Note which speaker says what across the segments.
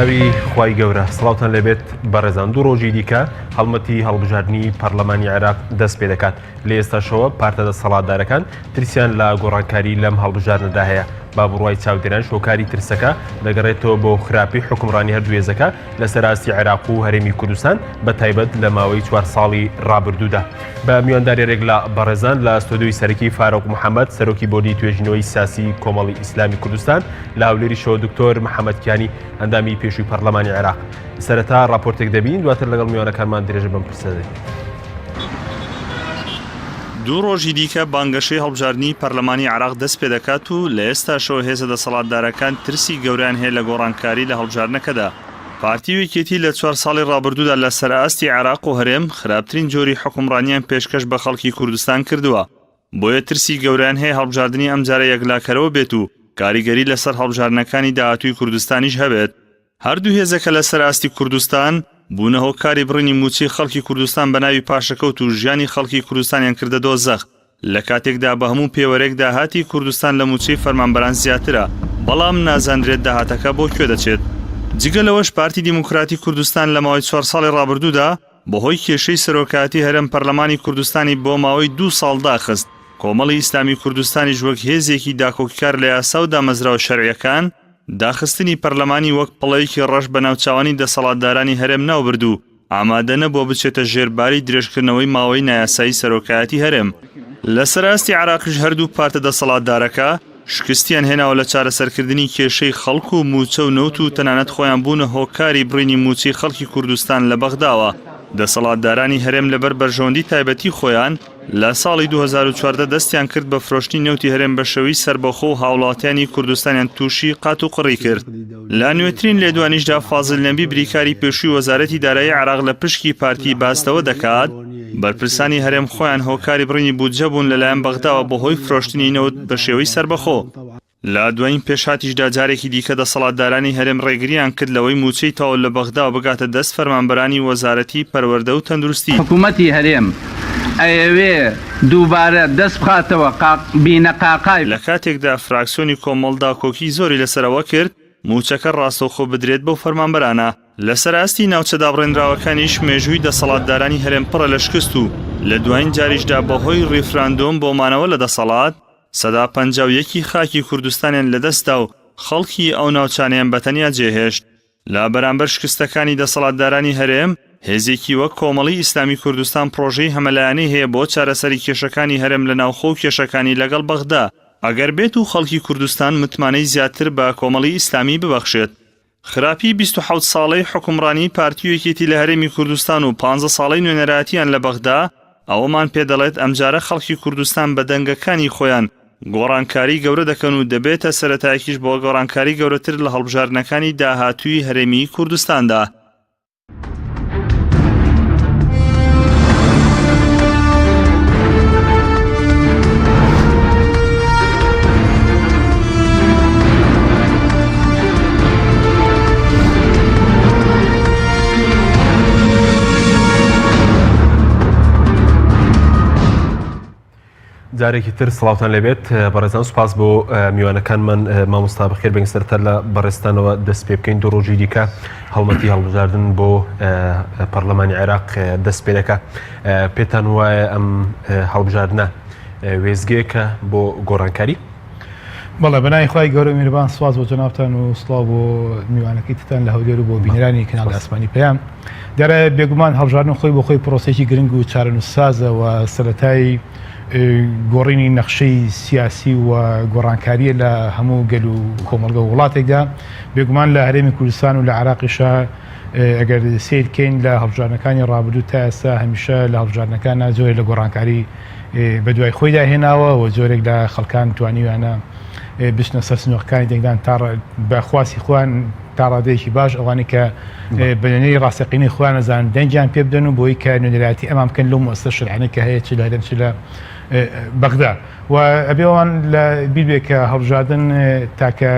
Speaker 1: بەناوی خوای گەورە سڵاوتان لەبێت بەڕێزان دوو ڕۆژی دیکە هەڵمەتی هەڵبژاردننی پەرلەمانی عێراق دەست پێ دەکات لە ئێستاشەوە پارتە دەسەڵاتدارەکان ترسیان لە گۆڕانکاری لەم هەڵبژاردنەدا هەیە با بڕوای چاودێران شۆکاری ترسەکە دەگەڕێتەوە بۆ خراپی حکومڕانی هەردوو هێزەکە لەسەر ئاستی عێراق و هەرێمی کوردستان بە تایبەت لە ماوەی 4 ساڵی ڕابردوودا بە میوانداریێک لە بەڕێزان لە ستۆدیۆی سەرەکی فاروق محەممەد سەرۆکی بۆردی توێژینەوەی سیاسی کۆمەڵی ئیسلامی کوردستان لە هەولێریشەوە دکتۆر محەممەد کیانی ئەندامی پێشووی پەرلەمانی عێراق سەرەتا راپۆرتێک دەبین دواتر لەگەڵ میوانەکانمان درێژە بەم پرسە
Speaker 2: دوو ڕۆژی دیکە بانگەشەی هەڵبژاردننی پەرلەمانی عێراق دەست پێ دەکات و لە ئێستاشەوە هێزە دەسەڵاتدارەکان ترسی گەوریان هەیە لە گۆڕانکاری لە هەڵبژاردنەکەدا پارتی ویکێتی لە 4 ساڵی ڕابردوودا لە سەرئاستی عێراق و هەرێم خراپترین جۆری حکومڕانیان پێشکەش بە خەڵکی کوردستان کردووە بۆیە ترسی گەوریان هەیە هەڵبژاردننی ئەمجارە یەکلاکەرەوە بێت و کاریگەری لەسەر هەڵبژاردنەکانی داهاتووی کوردستانیش هەبێت هەردوو هێزەکە لە سەرئاستی کوردستان بوونە هۆکاری بڕینی موچەی خەڵکی کوردستان بە ناوی پاشەکەوت و ژیانی خەڵکی کوردستانیان کردە دۆزەخ لە کاتێکدا بە هەموو پێوەرێک داهاتی کوردستان لە موچەی فەرمانبەران زیاترە بەڵام نازانرێت داهاتەکە بۆ کوێ دەچێت جگە لەوەش پارتی دیموکراتی کوردستان لە ماوەی 4 ساڵی ڕابردوودا بەهۆی کێشەی سەرۆکاتی هەرێم پەرلەمانی کوردستانی بۆ ماوەی 2 ساڵ داخست کۆمەڵی ئیسلامی کوردستانیش وەک هێزێکی داکۆکیکار لە یاسا و دامەزراوە شەرعیەکان داخستنی پەرلەمانی وەک پڵەیەکی ڕەش بە ناوچاوانی دەسەڵاتدارانی هەرێم ناوبردوو ئامادە نەبووە بچێتە ژێرباری درێژکردنەوەی ماوەی نایاسایی سەرۆکایەتی هەرێم لە سەرئاستی عێراقیش هەردوو پارتە دەسەڵاتدارەکە شکستیان هێناوە لە چارەسەرکردنی کێشەی خەڵک و موچە و نەوت و تەنانەت خۆیان بوونە هۆکاری بڕینی موچەی خەڵکی کوردستان لە بەغداوە دەسەڵاتدارانی هەرێم لەبەر بەرژەوەندی تایبەتی خۆیان لە ساڵی 2014 دەستیان کرد بە فرۆشتنی نەوتی هەرێم بە شێوەی سربەخۆ و هاوڵاتیانی کوردستانیان تووشی قات و قڕی کرد لە نوێترین لێدوانیشدا فازل نەبی بریکاری پێشووی وەزارەتی دارایی عێراق لە پشکی پارتی باستەوە دەکات بەرپرسانی هەرێم خۆیان هۆکاری بڕینی بودجە بوون لەلایەن بەغداوە بەهۆی فرۆشتنی نەوت بە شێوەی سربەخۆ لە دوایین پێشاتیشدا جارێکی دیکە دەسەڵاتدارانی هەرێم ڕێگریان کرد لەوەی موچەی تاوە لە بەغداوە بگاتە دەست فەرمانبەرانی وەزارەتی پەروەردە و تەندروستی
Speaker 3: حکوومەتی هەرێم ئەوێ دووبارە دەست بخاتەوە بینە قاقای
Speaker 2: لە کاتێکدا فراکسیۆنی کۆمەڵدا کۆکی زۆری لەسەرەوە کرد موچەکە ڕاستەوخۆ بدرێت بەو فەرمانبەرانە لەسەر ئاستی ناوچە دابڕێنراوەکانیش مێژووی دەسەڵاتدارانی هەرێم پڕە لە شکست و لە دوایین جاریشدا بەهۆی ڕیفراندۆم بۆمانەوە لە دەسەڵات سەدا 51 خاکی کوردستانیان لەدەستا و خەڵکی ئەو ناوچانیان بەتەنیا جێهێشت لە بەرامبەر شکستەکانی دەسەڵاتدارانی هەرێم هێزێکی وەک کۆمەڵی ئیسلامی کوردستان پرۆژەی هەمەلایانەی هەیە بۆ چارەسەری کێشەکانی هەرێم لە ناوخۆ و کێشەکانی لەگەڵ بەغدا ئەگەر بێت و خەڵکی کوردستان متمانەی زیاتر بە کۆمەڵی ئیسلامی ببەخشێت خراپی 27 ساڵەی حکومڕانی پارتی ویکێتی لە هەرێمی کوردستان و 15 ساڵەی نوێنەرایەتیان لە بەغدا ئەوەمان پێدەڵێت ئەمجارە خەڵکی کوردستان بە دەنگەکانی خۆیان گۆڕانکاری گەورە دەکەن و دەبێتە سەرەتایەکیش بۆ گۆڕانکاری گەورەتر لە هەڵبژاردنەکانی داهاتووی هەرێمی کوردستاندا
Speaker 1: جارێکی تر سڵاوتان لەبێت بەڕێزان سوپاس بۆ میوانەکانمان مامۆستا بەخێر بەنگسەرتە لە بەڕێستانەوە دەست پێ بکەین دوو ڕۆژی دیکە هەڵمەتی هەڵبژاردن بۆ پەرلەمانی عێراق دەست پێ دەکات پێتان وایە ئەم هەڵبژاردنە وێزگەیەکە بۆ گۆڕانکاری
Speaker 4: بەڵێ بەنای خوای گەورە میهرەبان سواز بۆ جەنابتان و سڵاو بۆ میوانەکەی تتان لە هەولێر و بۆ بینەرانی کەناڵی ئاسمانی پەیام دیارە بێگومان هەڵبژاردن خۆی بۆ خۆی پرۆسێکی گرنگ و چارەنووسسازە و سەرەتای گۆڕینی نەخشەی سیاسی و گۆڕانکاریە لە هەموو گەل و کۆمەڵگە وڵاتێکدا بێگومان لە هەرێمی کوردستان و لە عێراقیشە ئەگەر سیرکەین لە هەڵبژاردنەکانی ڕابردوو تا ئێستا هەمیشە لە هەڵبژاردنەکانە زۆر لە گۆڕانکاری بە دوای خۆیدا هێناوە و زۆرێک لە خەڵکان توانیوانە بچنە سەر سنوورەکانی دەنگدان بەخواسی خۆیان تا ڕادەیەکی باش ئەوانی کە بەنێنەی ڕاستەقینی خۆیان نەزان دەنگیان پێ بدەن و بۆی کە نوێنەرایەتی ئەمان بکەن لەو مؤسسە شەرعانەی کە هەیە چ لە هەرێم چ لە بەغدا و ئەبێوان لە بیربێ کە هەڵبژاردن تاکە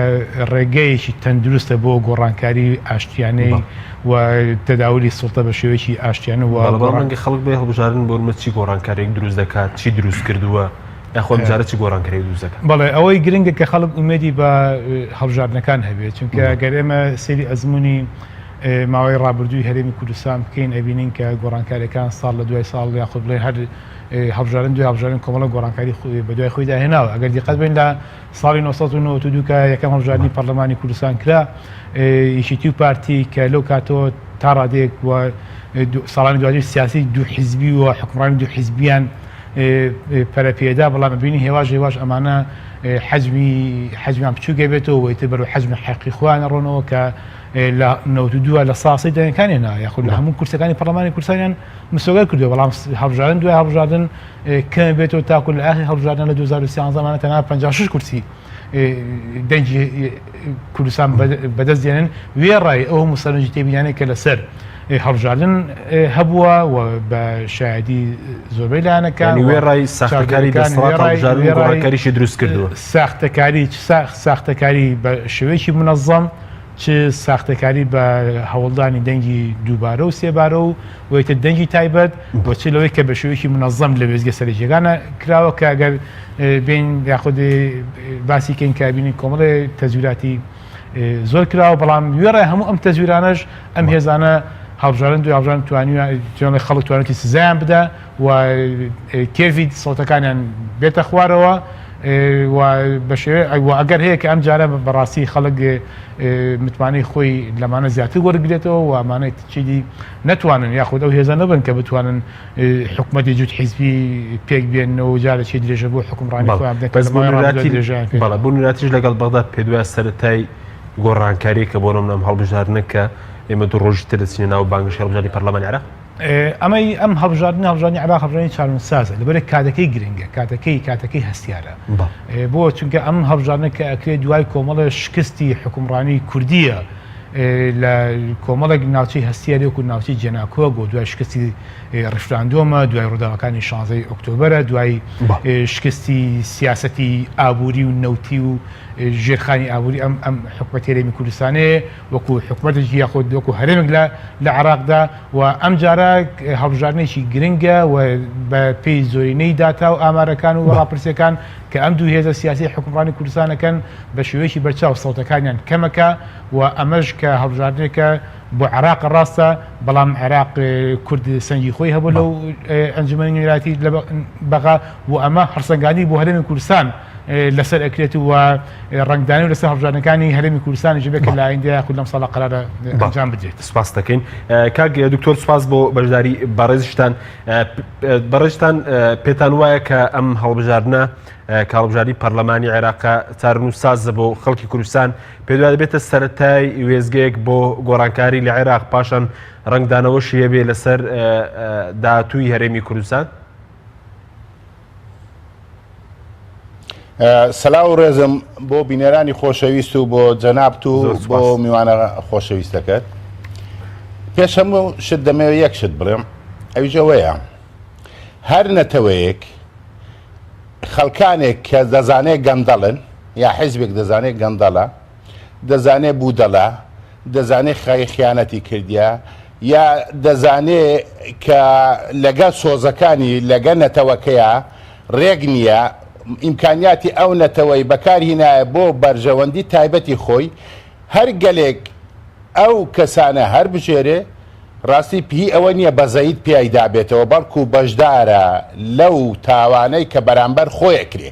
Speaker 4: ڕێگەیەکی تەندروستە بۆ گۆڕانکاری ئاشتیانەی و تەداولی سوڵتە بە شێوەیەکی ئاشتیانە و
Speaker 1: ڕەنگە خەڵک بێ هەڵبژاردن بۆ چی گۆڕانکارێک دروست دەکات چی دروست کردووە یاخۆ بجارە چی گۆڕانکاری دروستەکە
Speaker 4: بەڵێ ئەوەی گرنگە کە خەڵک ئومێدی بە هەڵبژاردنەکان هەبێت چونکە ئەگەر ئێمە سێری ئەزمموی ماوەی ڕابردووی هەرێمی کوردستان بکەین ئەبینین کە گۆڕانکاریەکان ساڵ لە دوای ساڵ یاخود بڵێ هەر هەڵبژاردن دوای هەڵبژاردن کۆمەڵە گۆڕانکاری بە دوای خۆی داهێناوە ئەگەر دیقەت بین لە ساڵی 1992 کە یەکەم هەڵبژاردننی پەرلەمانی کوردستان کرا یەکێتی و پارتی کە لەو کاتەوە تا ڕادێک و ساڵانی دوای سیاسی دوو حیزبی و حکومڕانی دوو حیزبیان پەرەپێدا بەڵام بینی هێواش ئەمانە حەجمیان بچووکە بێتەوە وەیتر بەرەو حەجمی حەقی خۆیان ڕۆنەوە کە لە 92 لە ساسی دەنگەکانیان یاخود لە هەموو کورسەکانی پەرلەمانی کوردستانیان مسۆگە کردو بەڵام هەڵبژاردن دوای هەڵبژاردن کەم بێتەوە تاکو لە ئاخری هەڵبژاردن لە 2013 مانە تەنها 56 کورسی دەنگی کوردستان بەدەست دێنن وێڕای ئەو مسەرنجی تێبینانەیە کە لەسەر هەڵبژاردن هەبووە و بە شایدی زۆربەی لایەنەکان
Speaker 1: وێڕای ساختەکاری دەسەڵات هەڵبژاردن گۆڕانکاریشی دروست کردووە
Speaker 4: ساختەکاری بە شێوەیەکی منەظەم چ ساختەکاری بە هەوڵدانی دەنگی دووبارە و سێبارە و وەیتە دەنگی تایبەت بۆ چ لەوەی کە بە شێوەیەکی منەظەم لە وێزگە سەرجێگانە کراوە کە ئەگەر بین یاخود باسی کەین کابینی کۆمەڵی تەزویراتی زۆر کراوە بەڵام وێڕای هەموو ئەم تەزویرانەش ئەم هێزانە هەڵبژاردن دوای هەڵبژاردن توانیوە خەڵک توانێتی سزایان بدە و کێوی سەڵتەکانیان بێتە خوارەوە و بە شێوەیە ئەگەر هەیە کە ئەم جارە بەڕاستی خەڵک متمانەی خۆی لەمانە زیاتر وەرگێتەوە و ئەمانەی چیدی نەتوانن یاخود ئەو هێزە نەبن کە بتوانن حکومەتی جووت حیزبی پێک بێنەوە جارە چی درێژە بۆ حکومڕانی خۆیان
Speaker 1: بەڵە بووناتیش لەگەڵ بەغدا پێدوای سەرەتای گۆڕانکاری کە بۆ نەم هەڵبژاردنە کە ئێمە دوو ڕۆژی تر دەچینە ناو بانگشی هەڵبژاردننی پەرلەمانی عێراق
Speaker 4: ئەمەی ئەم هەڵبژاردننی عێراق هەڵبژاردننی چارەسازە لەبەر کاتەکەی گرنگە کاتەکەی هەستیارە بۆ چونکە ئەم هەڵبژاردنە کە ئەکرێت دوای کۆمەڵە شکستی حکومڕانی کوردیە لە کۆمەڵێک ناوچەی هەستیاری وەکو ناوچەی جێناکۆ بۆ دوای شکستی ڕفراندۆمە دوای ڕووداوەکانی 16 ئۆکتۆبەرە دوای شکستی سیاسەتی ئابووری و نەوتی و ژێرخانی ئابووری ئەم حکومەتی هەرێمی کوردستانەیە وەکو حکومەتێکی یاخود وەکو هەرێمێک لە عێراقدا و ئەم جارە هەڵبژاردنێکی گرنگە و بە پێی زۆرینەی داتا و ئامارەکان و ڕاپرسیەکان کە ئەم دوو هێزە سیاسی حکومڕانی کوردستانەکەن بە شێوەیەکی بەرچاو سەڵتەکانیان کەمەکە و ئەمەش کە هەڵبژاردنێکە بۆ عێراق ڕاستە بەڵام عێراق کورد سەنگی خۆی هەبوو لەو ئەنجومەنی نوێنەراتی بەغا و ئەمە هەرسەنگانی بۆ هەرێمی کوردستان لەسەر ئەکرێت و ڕنگدانی و لەسەر هەڵبژاردنەکانی هەرێمی کوردستانی ژبێت کە لە ئایندەیە خود لەم ساڵە قەرارە ئەنجام بدرێت.
Speaker 1: سپاس دەکەین کاک دکتۆر سپاس بۆ بەشداری بەڕێزشتان پێتان وایە کە ئەم هەڵبژاردنە کاڵبژاری پەرلەمانی عێراقا چارن و سازە بۆ خەڵکی کوردستان پێدوا دەبێتە سەرەتای وێزگەیەک بۆ گۆڕانکاری لە عێراق پاشان ڕنگدانەوەشی هەبێ لەسەر داهاتووی هەرێمی کوردستان.
Speaker 5: سەلاو و ڕێزم بۆ بینەرانی خۆشەویست و بۆ جەنابت و بۆ میوانە خۆشەویستەکەت پێش هەموو شت دەمەوێت یەک شت بڵێم ئەویژەوەیە هەر نەتەوەیەک خەڵکانێک کە دەزانێت گەندەڵن یا حیزبێک دەزانێت گەندەڵە دەزانێت بوودەڵە دەزانێت خیانەتی کردیە یا دەزانێت کە لەگەڵ سۆزەکانی لەگە نەتەوەکەیە ڕێک نییە ئیمکانیاتی ئەو نەتەوەی بەکارهێنایە بۆ بەرژەوەندی تایبەتی خۆی هەر گەلێک ئەو کەسانە هەر بژێرێ ڕاستی پێی ئەوە نییە بەزەید پیایدا بێتەوە بەڵکو بەشدارە لەو تاوانەی کە بەرامبەر خۆیەکرێ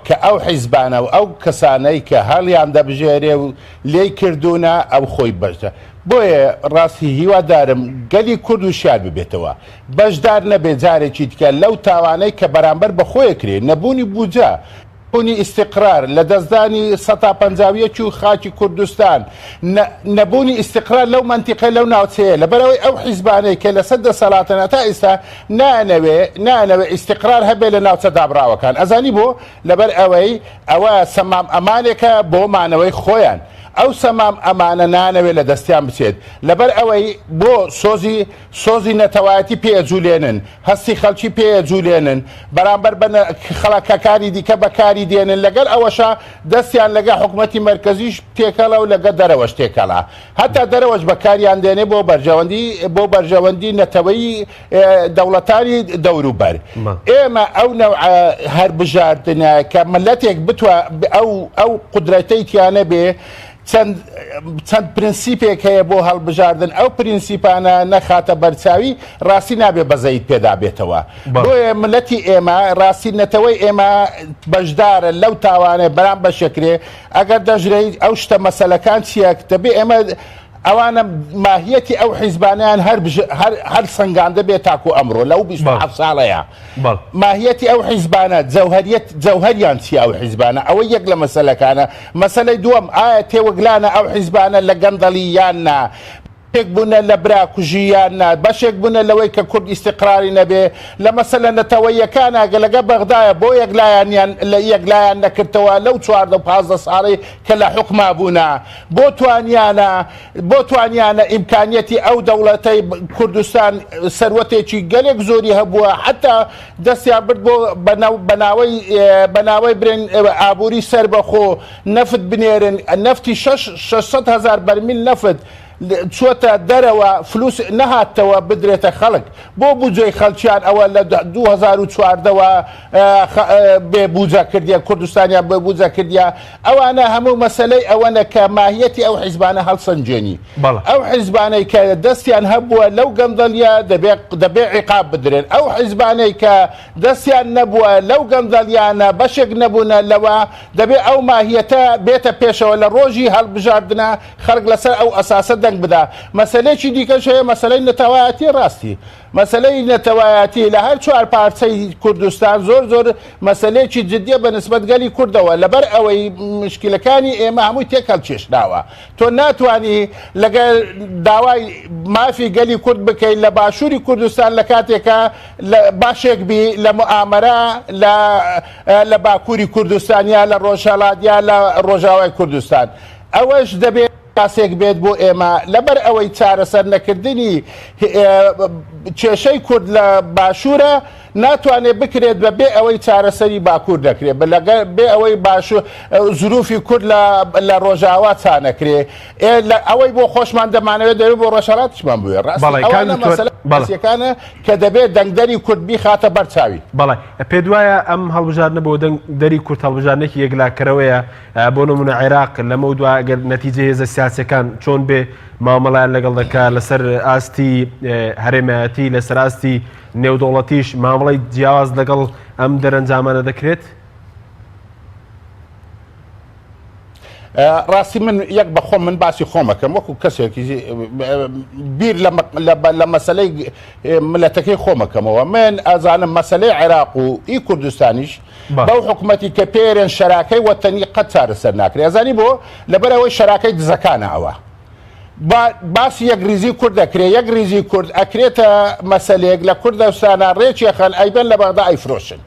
Speaker 5: کە ئەو حیزبانە و ئەو کەسانەی کە هەڵیان دەبژێرێ و لێی کردوونە ئەو خۆی بەشدە بۆیە ڕاستی هیوادارم گەلی کورد و شار ببێتەوە بەشدار نەبێت جارێکی دیکە لەو تاوانەی کە بەرامبەر بەخۆیەکرێ نەبوونی بووجە بوونی ئیستیقرار لە دەستدانی 150 و خاکی کوردستان نەبوونی ئیستیقرار لەو منتیقە لەو ناوچەیە لەبەرەوەی ئەو حیزبانەی کە لەسەر دەسەڵاتەنە تا ئێستا نانەوێ ئیستیقرار هەبێ لە ناوچە دابراوەکان ئەزانی بۆ لەبەر ئەوەی ئەوە سەمام ئەمانێکە بۆ مانەوەی خۆیان ئەو سەمام ئەمانە نانەوێت لە دەستیان بچێت لەبەر ئەوەی بۆ سۆزی نەتەوایەتی پێجوولێنن هەستی خەڵکی پێجوولێنن بەرامبەر بە خەڵکەکانی دیکە بەکاری دێنن لەگەر ئەوەشە دەستیان لەگە حکوومەتی مرکزیش تێکەڵە و لەگە دەرەوەش تێکەڵا هەتا دەرەوەش بەکاریان دێنێ بۆ بەرژەوەندی نەتەوەی دەوڵەتانی دەوروبەر ئێمە ئەو نەوع هەر بژاردنە کە ملەتێک بتوە ئەو قودرەتەی تیانە بێ چەند پرینسیپێک هەیە بۆ هەڵبژاردن ئەو پرینسیپانە نەخاتە بەرچاوی ڕاستی نابێ بەزەیت پێدا بێتەوە بۆیە ملەتی ئێمە ڕاستی نەتەوەی ئێمە بەشدارە لەو تاوانێ بەرام بەشەکرێ ئەگەر دەژرێت ئەو شتە مەسەلەکان چیەک دەبێ ئێمە ئەوانە ماهیەتی ئەو حیزبانیان هەر سنگاندە بێت تاکو ئەمڕۆ لەو 27 ساڵەیە ماهیەتی ئەو حیزبانە جەوهەریان چی ئەو حیزبانە ئەوە یەک لە مەسەلەکانە مەسەلەی دووەم ئایا تێوەگلانە ئەو حیزبانە لە گەندەڵی یاننا بەشێک بوونە لە براکوژییاننا بەشێک بوونە لەوەی کە کورد ئیستیقراری نەبێ لە مەسەلە نەتەوەیەکانە لەگە بەغدایە بۆ یەکلایان نەکردەوە لەو 14 ساڵی کە لە حکما بوونا بۆ توانیانە ئیمکانیەتی ئەو دەوڵەتەی کوردستان سەروەتێکی گەلێک زۆری هەبووە حتا دەستیان برد بۆ بەناوەی برێن ئابووری سەربەخۆ نەفت بنێرن نەفتی 600,000 بەرمیل نەفت چۆتە دەرەوە فلوس نەهاتەوە بدرێتە خەڵک بۆ بجێی خەڵکیان ئەوە لە 2014ەوە بێبوجە کردیە کوردستانیان بێبوجە کردیا ئەوانە هەموو مەسلەی ئەوەنە کە ماهیەتی ئەو حیزبانە هەڵسەنجێنی ئەو حیزبانەی کە دەستیان هەبووە لەو گەندەڵیە دەبێ عیقاب بدرێن ئەو حیزبانەی کە دەستیان نەبووە لەو گەندەڵیانە بەشێک نەبوونە لەوە دەبێ ئەو ماهیەتە بێتە پێشەوە لە ڕۆژی هەڵبژاردنە خەڵک لەسەر ئەو ئەساسە دەنگ بدا مەسلەیەکی دیکەش هەیە مەسلەی نەتەوایەتی ڕاستی مەسلەی نەتەوایەتی لە هەر چوار پارچەی کوردستان زۆر مەسلەیەکی جدیە بە نسبەت گەلی کوردەوە لەبەر ئەوەی مشکلەکانی ئێمە هەمووی تێکەڵ کێشراوە تۆ ناتوانی لەگەر داوای مافی گەلی کورد بکەیت لە باشووری کوردستان لە کاتێکە باشێک بی لە موئامەرە لە باکووری کوردستانیا لە ڕۆژهەڵاتیا لە ڕۆژاوای کوردستان ئەوەش دەبێت کاسێک بێت بۆ ئێمە لەبەر ئەوەی چارەسەر نەکردنی کێشەی کورد لە باشوورە ناتوانێت بکرێت بە بێ ئەوەی چارەسەری باکوور دەکرێت بێ ئەوەی زروفی کورد لە ڕۆژاوا چانەکرێ ئەوەی بۆ خۆشمان دەمانەوێت دەوێت بۆ ڕۆژهەڵاتیشمان بوێ ڕاستەکانە کە دەبێت دەنگدەری کوردبی خاتە بەرچاوی
Speaker 1: بەڵێ پێ دوایە ئەم هەڵبژاردنە بۆ دەری کورد هەڵبژاردنێکی یەکلاکەرەوەیە بۆ نمونە عێراق لەمە دوای ئەگەر نەتیجە هێزە سیاسەکان چۆن بێ مامەڵیان لەگەڵ دەکا لەسەر ئاستی هەرێمایەتی لەسەر ئاستی نێودوڵەتیش مامەڵی جیاواز لەگەڵ ئەم دەرەنجامانە دەکرێت
Speaker 5: ڕاستی من یەک بە خۆم من باسی خۆمەکەم وەکو کەسێکی بیر لە مەسلەی ملەتەکەی خۆمەکەمەوە من ئازانم مەسلەی عێراق و ئی کوردستانیش بەو حکوومەتی کە پێرێن شەراکەی وەتەنی قەت چارەسەر ناکرێت ئەزانی بۆ لەبەرەوەی شەراکەی دزەکانە ئەوە باسی یەک ریزی کورد دەکرێت یەک ریزی کورد ئەکرێتە مەسەلێک لە کوردستانە ڕێکی خەن ئەیبەن لە بەغدا ئەیفرۆشن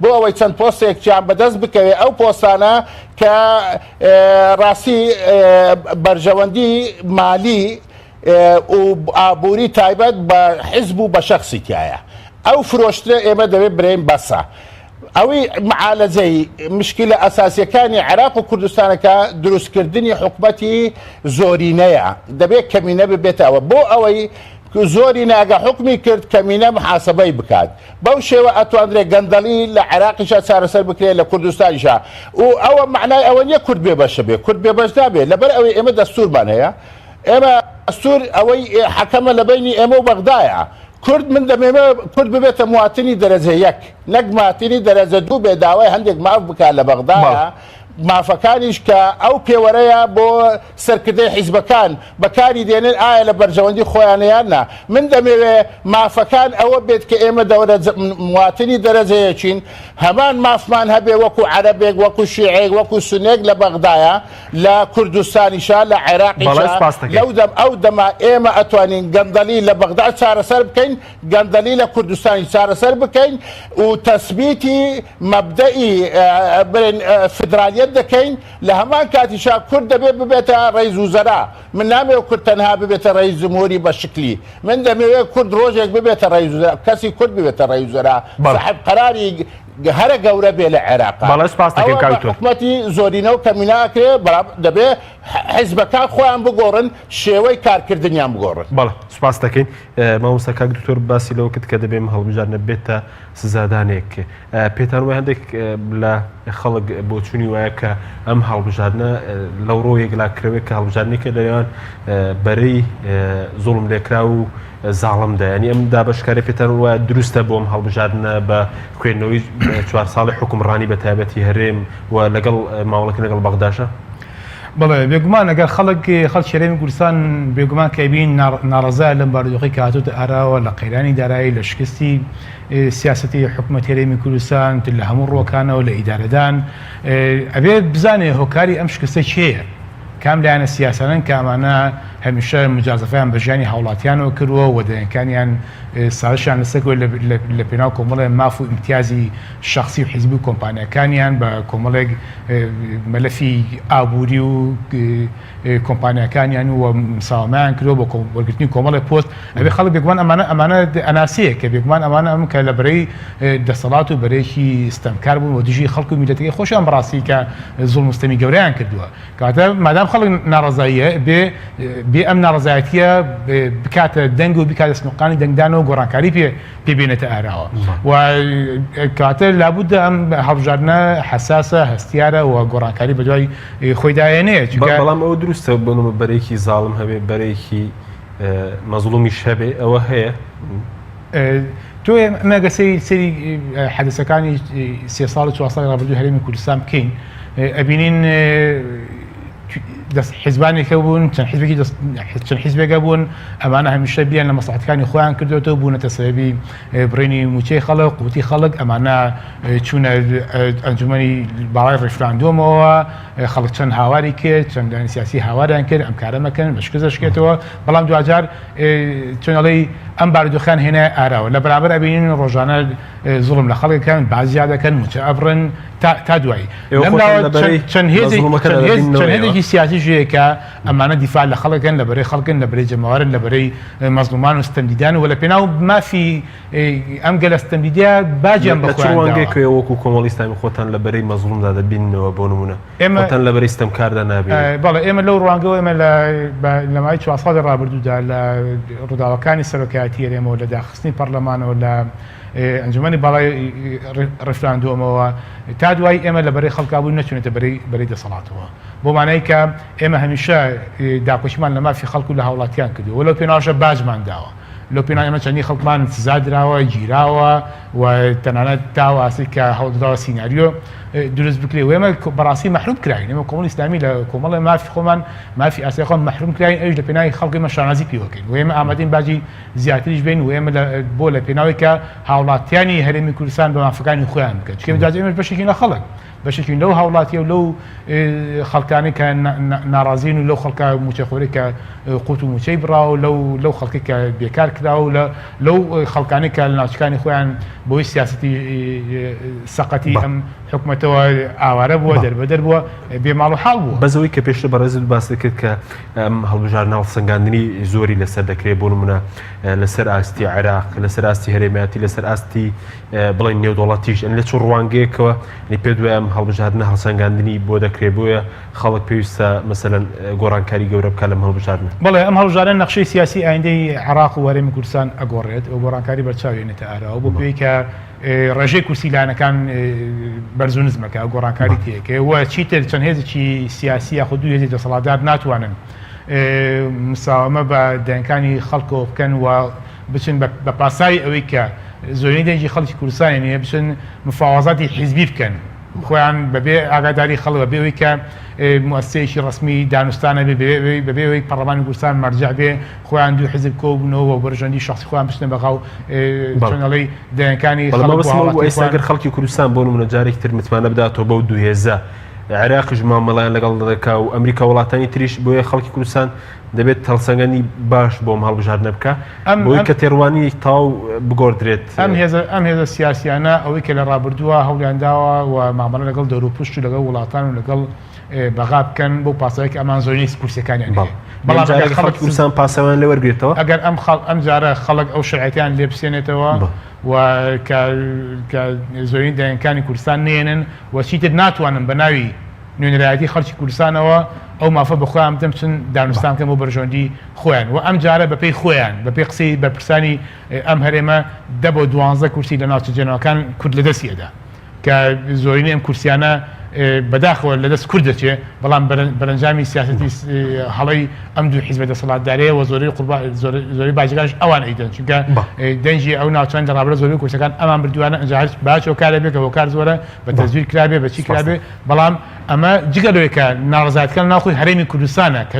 Speaker 5: بۆ ئەوەی چەند پۆستێکیان بەدەست بکەوێت ئەو پۆستانە کە ڕاستی بەرژەوەندی مالی و ئابووری تایبەت بە حیزب و بە شەخصی تایە ئەو فرۆشتە ئێمە دەوێت برین بەسە ئەوەی معالەجەی مشکلە ئەساسیەکانی عێراق و کوردستانەکە دروستکردنی حکومەتی زۆرینەیە دەبێت کەمینە ببێتەوە بۆ ئەوەی زۆری ناگە حکمی کرد کەمینە محاسبەی بکات بەو شێوە ئەتوانرێت گەندەڵی لە عێراقیشە چارەسەر بکرێت لە کوردستانیشە و ئەوە معنای ئەوە نیە کورد بێبەشە بێ کورد بێبەشدا بێت لەبەر ئەوەی ئێمە دەستورمان هەیە ئێمە دەستور ئەوەی حەکەمە لە بینی ئێمە و بەغدایە کورد من دەمێمە کورد ببێتە مواتنی دەرەجە یەک نەک مواتنی دەرەجە دوو بێ داوای هەندێک ماف بکات لە بەغدایە مافەکانیش کە ئەو پێوەرەیە بۆ سەرکردەی حیزبەکان بەکاری دێنن ئایا لە بەرژەوەندی خۆیانیاننا من دەمەوێ مافەکان ئەوە بێت کە ئێمە مواتنی دەرەجەیەچین هەمان مافمان هەبێ وەکو عەرەبێک وەکو شیعێک وەکو سونێک لە بەغدایە لە کوردستانیشا لە عێراقیشا لەو دەم ئەو دەما ئێمە ئەتوانین گەندەلی لە بەغدا چارەسەر بکەین گەندەلی لە کوردستانی چارەسەر بکەین و تەثبیتی مەبدەئی فدرالیە فعالیت دەکەین لە هەمان کاتیشا کورد دەبێت ببێتە ڕئیس وزەرا من نامەوێت کورد تەنها ببێتە ڕئیس جمهوری بە شکلی من دەمەوێت کورد ڕۆژێک ببێتە ڕئیس وزەرا کەسی کورد ببێتە ڕئیس وزەرا صاحب قەراری هەرە گەورە بێ لە عێراق حکومەتی زۆرینە و کەمیناکرێ دەبێت حیزبەکان خۆیان بگۆڕن شێوەی کارکردنیان بگۆڕن.
Speaker 1: بەڵێ سوپاس دەکەین مامۆستا کاک دکتۆر باسی لەوە کرد کە دەبێت هەڵبژارنە بێتە سزادانێک پێتان وایە هەندێک لە خەڵک بۆچوونی وایە کە ئەم هەڵبژارنە لەو ڕۆیەک لاکرەوەی کە هەڵبژارنێکە لەوێن بەرەی زوڵم لێکرا و زاڵمدا ینی ئەم دابشکاری پێتان وایە دروستە بۆ ئەم هەڵبژارنە بە خوێندنەوەی 4 ساڵی حکومڕانی بە تایبەتی هەرێم و لەگەڵ ماوەڵەکە لەگەڵ بەغداشە؟
Speaker 4: بەڵێ بێگومان ئەگەر خەڵک شێرێمی کوردستان بێگومان کەبین ناڕەزای لەم بارودۆخی کە هاتووتە ئاراوە لە قەیرانی دارایی لە شکستی سیاسەتی حکوومەت هەرێمی کوردستان لە هەموو ڕۆکانەوە لە ئیدارەدان ئەبێ بزانێ هۆکاری ئەم شکستە چێیە کام لایەنە سیاسانن کە ئەمانە هەمیشە مجازەفەیان بە ژیانی هاوڵاتیانەوە کردووە و دەیەکانیان ساڵشیان لەسەر لە پێناو کۆمەڵێ ماف و امتیازی شخصی و حیزبی و کۆمپانیەکانیان بە کۆمەڵێک مەلەفی ئابووری و کۆمپانیەکانیان و مساوامان کردووە بۆ وەرگرتنی کۆمەڵی پۆست ئەبێ خەڵک بێگومان ئەمانە ئەناسەیە کە بێگومان ئەمانە ئەم کە لە بەرەی دەسەڵات و بەرەیەکی ستەمکار بوون و دژی خەڵک و میلەتەکەی خۆشیان بەڕاستی کە زوڵم و ستەمی گەورەیان کردووە کەواتە مادام خەڵک ناڕەزاییە بێ ئەم ناڕەزایەتیە بکاتە دەنگ و بکاتە سنووقانی دەنگدانەوە گۆڕانکاری پێبێنێتە ئاراوە و کاتە لابوودە ئەم هەڵبژارنە حساسە هەستیارە و گۆڕانکاری بە دوای خۆی داێنەیە
Speaker 1: بەڵام ئەوە دروستە بنەوە بەرەیەکی زاڵم هەبێ بەرەیەکی مەزڵومیش هەبێ ئەوە هەیە
Speaker 4: تۆ ئەمەگە سەری حەدەسەکانی 3 ساڵ 4 ساڵی ڕابردوو هەرێمی کوردستان بکەین ئەبینین حیزبانێکە بوون چەند حیزبێکە بوون ئەمانە هەمیشە بیان لە مەسلحەتەکانی خۆیان کردوێتەوە بوونەتە سەبەبی بڕینی موچەی خەڵک قوتی خەڵک ئەمانە چوونە ئەنجومەنی باڵای ڕێفراندۆمەوە خەڵک چەند هاواری کرد چەندانی سیاسی هاواریان کرد ئەم کارە مەکەن بەشکەزەشکێتەوە بەڵام دوجار چۆنەڵی ئەم بارودۆخیان هێنە ئاراوە لە بەرامبەر ئەبینین ڕۆژانە زوڵم لە خەڵکەکان بازیاد دەکەن موچە ئەبڕن تا دوایی چەند هێزێکی سیاسی ژەیەکە ئەمانە دیفاع لە خەڵکن لە بەرەی خەڵکن لە بەرەی جەماوەرن لە بەرەی مەزلومان و ستەمدیدان و لە پێناو مافی ئەم گەلە ستەمدیدە باجیان
Speaker 1: بەخۆیانگەکە وەکو کۆمەڵی ئیسلامی خۆتان لە بەرەی مەزلومدا دەبینەوە بۆ نمونە ئێمەتان لە بەرەی ستەمکاردا نابێت
Speaker 4: بەڵێ ئێمە لەو ڕوانگەوە ئێمە لە مای 4 ساڵی ڕابردوودا لە ڕووداوەکانی سەرۆکایەتی هەرێمەوە لە داخستنی پەرلەمانەوە لە ئەنجومەنی باڵای ڕێفراندۆمەوە تا دوای ئێمە لە بەرەی خەڵکا بوون نەچونێتە بەرەی دەسەڵاتەوە بۆ مانای کە ئێمە هەمیشە داپۆشیمان لە مافی خەڵکو لە هاوڵاتیان کردو وەلەو پێناوشە باجمان داوە لەو پێناو ئێمە چەندی خەڵکمان سزادراوە گیراوە و تەنانەت تاواسی کە هەوڵدراوە سیناریۆ دروست بکرێ و ئێمە بەڕاستی مەحروم کراین ئێمە کۆمەڵی ئیسلامی لە کۆمەڵی مافی خۆمان مافی ئاسیای خۆمان مەحروم کراین ئەوش لە پێناوی خەڵکی مە شانازی پێوەکەین و ئێمە ئامادەین باجی زیاتریش بین و ئێمە بۆ لە پێناوی کە هاوڵاتیانی هەرێمی کوردستان بە مافەکانی خۆیان بکەن چکە جاج ئێمەش بەشێکی لە خەڵک بەشێکی لەو هاوڵاتی و لەو خەڵکانی کە ناڕازین و لەو خەڵکە موچەخۆری کە قوت و موچەی براوە لەو خەڵکی کە بێکار کراوە لەو خەڵکانی کە لە ناوچەکانی خۆیان بۆی سیاسەتی سەقەتی ئەم حکومەتەوە ئاوارە بووە دەربەدەر بووە بێماڵ و حاڵ بووە
Speaker 1: بەزەوەی کە پێشتر بەڕێزت باسی کرد کە ئەم هەڵبژارنە هەڵسەنگاندنی زۆری لەسەر دەکرێت بۆ نمونە لەسەر ئاستی عێراق لەسەر ئاستی هەرێمیەتی لەسەر ئاستی بڵین نێودوڵەتیش لە چ ڕوانگەیەکەوە پێ دوای ئەم هەڵبژاردنە هەڵسەنگاندنی بۆ دەکرێت بۆیە خەڵک پێویستە مەسەلەن گۆڕانکاری گەورە بکات لەم هەڵبژاردنە
Speaker 4: بەڵێ ئەم هەڵبژاردنە نەخشەی سیاسی ئایندەی عێراق و هەرێمی کوردستان ئەگۆڕێت و گۆڕانکاری بەرچاوێنێتە ئاراوە بۆ پێی کە ڕێژەی کورسیلانەکان بەرزونزمەکە گۆڕانکاری تێکە وە چیتر چەند هێزێکی سیاسی یاخود دوو هێزی دەسەڵاتدار ناتوانن مساوامە بە دەنگەکانی خەڵکەوە بکەن و بچن بە پاسای ئەوەی کە زۆرینەی دەنگی خەڵکی کوردستانی نیە بچن مفاوەزاتی حیزبی بکەن خۆیان بەبێ ئاگاداری خەڵک بەبێەوەی کە موسسەیەکی ڕسمی دانوستانە بەبێەوەی پەرلەمانی کوردستان مەرجع بێ خۆیان دوو حیزب کۆبوونەوە و بەرژەندی شخصی خۆیان بچنە بەغاو چۆنەڵی دەنگەکانی
Speaker 1: ئێستاگەر خەڵکی کوردستان بۆ نمونە جارێک تر متمانە بداتەوە بەو دوو هێزە عێراقیش مامەڵیان لەگەڵ دەکا و ئەمریکا وڵاتانی تریش بۆیە خەڵکی کوردستان دەبێت هەڵسەنگەنی باش بۆم هەڵبژاردنە بکە بۆی کە تێڕوانی تاو بگۆڕدرێت.
Speaker 4: ئەم هێزە سیاسیانە ئەوەی کە لە ڕابردووە هەوڵیان داوە و مامەڵە لەگەڵ دەوروپشت و لەگەڵ وڵاتان و لەگەڵ بەغا بکەن بۆ پاسەوەیەکی ئەمان زۆرینەی کورسەکانیان
Speaker 1: بەڵام خەڵکی کوردستان پاسەوان لێ وەرگێتەوە
Speaker 4: ئەگەر ئەم جارە خەڵک ئەو شرعەتیان لێ بسێنێتەوە و کە زۆرین دایەنەکانی کوردستان نێنن و چیتر ناتوانن بە ناوی نوێنەرایەتی خەڵکی کوردستانەوە ئەو مافە بەخۆیان بدەن بچن دانوستان کەم بۆ بەرژۆندی خۆیان و ئەم جارە بەپێی خۆیان بەپێی قسەی بەرپرسانی ئەم هەرێمە 10 بۆ 12 کورسی لە ناوچە جێنەوەکان کورد لەدەستیەدا کە زۆرینەی ئەم کورسیانە بەداخەوە لەدەست کورد دەچێت بەڵام بەرەنجامی سیاسەتی هەڵی ئەم دوو حیزبە دەسەڵاتدارەیە و زۆری باجگاش ئەوان ئەیدەن چونکە دەنجی ئەو ناوچەند لەڕابردە زۆری کورسەکان ئەمان بردووانە ئەنجا باچەوە کارە بێت کە هۆکار زۆرە بە تەزویر کرابێ بە چی کرابێ بەڵام ئەمە جگەلەوەی کە ناڕزایەتەکان ناوخۆی هەرێمی کوردستانە کە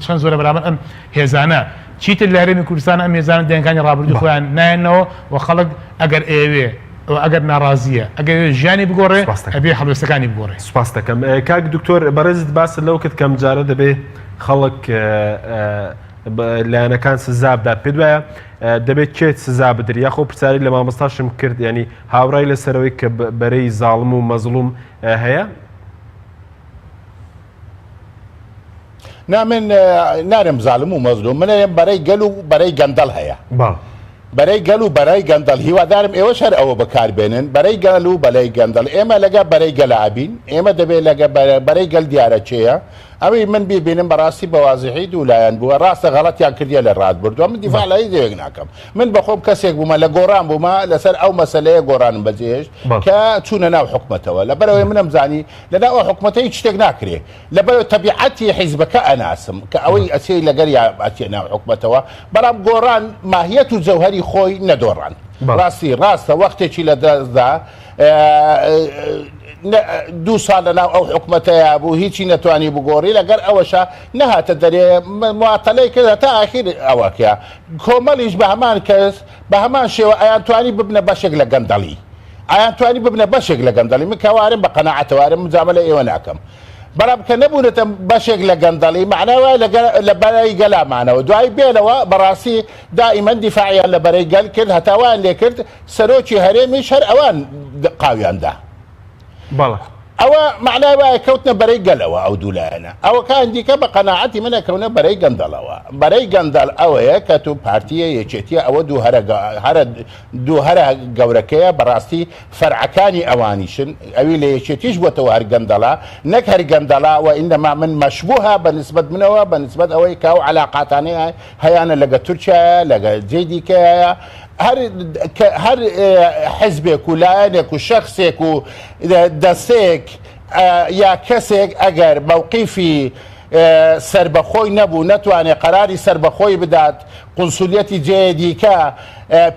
Speaker 4: چەند زۆرە بەرامبەر ئەم هێزانە چیتر لە هەرێمی کوردستان ئەم هێزانە دەیەنەکانی ڕابردوو خۆیان نایەنەوە و خەڵک ئەگەر ئێوێ ئەگەر ناڕازیە ئەگەر ژیانی بگۆڕێ ئەبێ هەڵوێستەکانی بگۆڕێ.
Speaker 1: سوپاس دەکەم کاک دکتۆر بەڕێزت باس لەو کرد کەم جارە دەبێ خەڵک لایەنەکان سزا بدات پێ دوایە دەبێت کێت سزا بدرێت یاخۆ پرسیاری لە مامۆستاشم کرد ینی هاوڕای لەسەرەوەی کە بەرەی زاڵم و مەزڵوم هەیە.
Speaker 5: من نارم زاڵم و مەزلوم منە بەرەی گەل و بەرەی گەندەڵ هەیە بەرەی گەل و بەرەی گەندەڵ هیوادارم ئێوە شەر ئەوە بەکاربێنن بەرەی گەل و بەلای گەندەڵ ئێمە لەگە بەرەی گەلابین ئێمە دەبێت لەگە بەرەی گەل دیارە چێە ئەوەی من بیبینم بەڕاستی بەوازیحی دوولایەن بووە ڕاستە غەڵەتیان کردیە لە ڕات بردووە من دیفاع لای دەیەک ناکەم من بەخۆم کەسێک بوومە لە گۆڕان بوومە لەسەر ئەو مەسەلەیە گۆڕانم بەجێهێشت کە چوونە ناو حکومەتەوە لەبەرەوەی منم زانی لەناو ئەو حکومەتە هیچ شتێک ناکرێ لەبەرەوەی تەبیعەتی حیزبەکە ئەناسم کە ئەوەی ئەچێ لەگەر یا ئەچێ ناو حکومەتەوە بەڵام گۆڕان ماهیەت و جەوهەری خۆی نەدۆڕان ڕاستی ڕاستە وەختێکی لە دەستدا 2 ساڵ لەناو ئەو حکومەتەیە بوو هیچی نەتوانی بگۆڕی لەگەر ئەوەشە نەهاتە دەرێ مواتەلەی کرد تا ئاخیر ئەوەکە کۆمەڵیش بە هەمان کەس بە هەمان شێوە ئەیانتوانی ببنە بەشێک لە گەندەڵی ئەیانتوانی ببنە بەشێک لە گەندەڵی من کەوارم بە قەناعەتەوارم مجامە لە ئێوە ناکەم بەڵام کە نەبوونەتە بەشێک لە گەندەڵی معناوە لە بەرەی گەلامانەوە دوای بێنەوە بەڕاستی دائیمەن دیفاعیان لە بەرەی گەل کرد هەتاوان لێ کرد سەرۆکی هەرێمیش هەر ئەوان قاویاندا ئەوە معنای وایە کەوتنە بەرەی گەلەوە ئەو دوولایەنە ئەوە کان دیکە بە قەناعەتی منە کەونە بەرەی گەندەڵەوە بەرەی گەندەڵ ئەوەیە کە تو پارتیە یەکێتیە ئەوە دوو هەرە گەورەکەیە بەڕاستی فەرعەکانی ئەوانیشن ئەوی لە یەکێتیش بۆتەوە هەر گەندەڵا نەک هەر گەندەڵا و ئینەما من مەشبوهە بەنسبەت منەوە بەنسبەت ئەوەی کە ئەو عەلاقاتانەیە هەیانە لەگە تورکیایە لەگە جێ دیکەیە هەر حزبێک و لایەنێک و شەخصێک و دەستێک یا کەسێک ئەگەر مووقیفی سربەخۆی نەبوو نەتوانێت قەراری سربەخۆی بدات قونسولیەتی جێ دیکە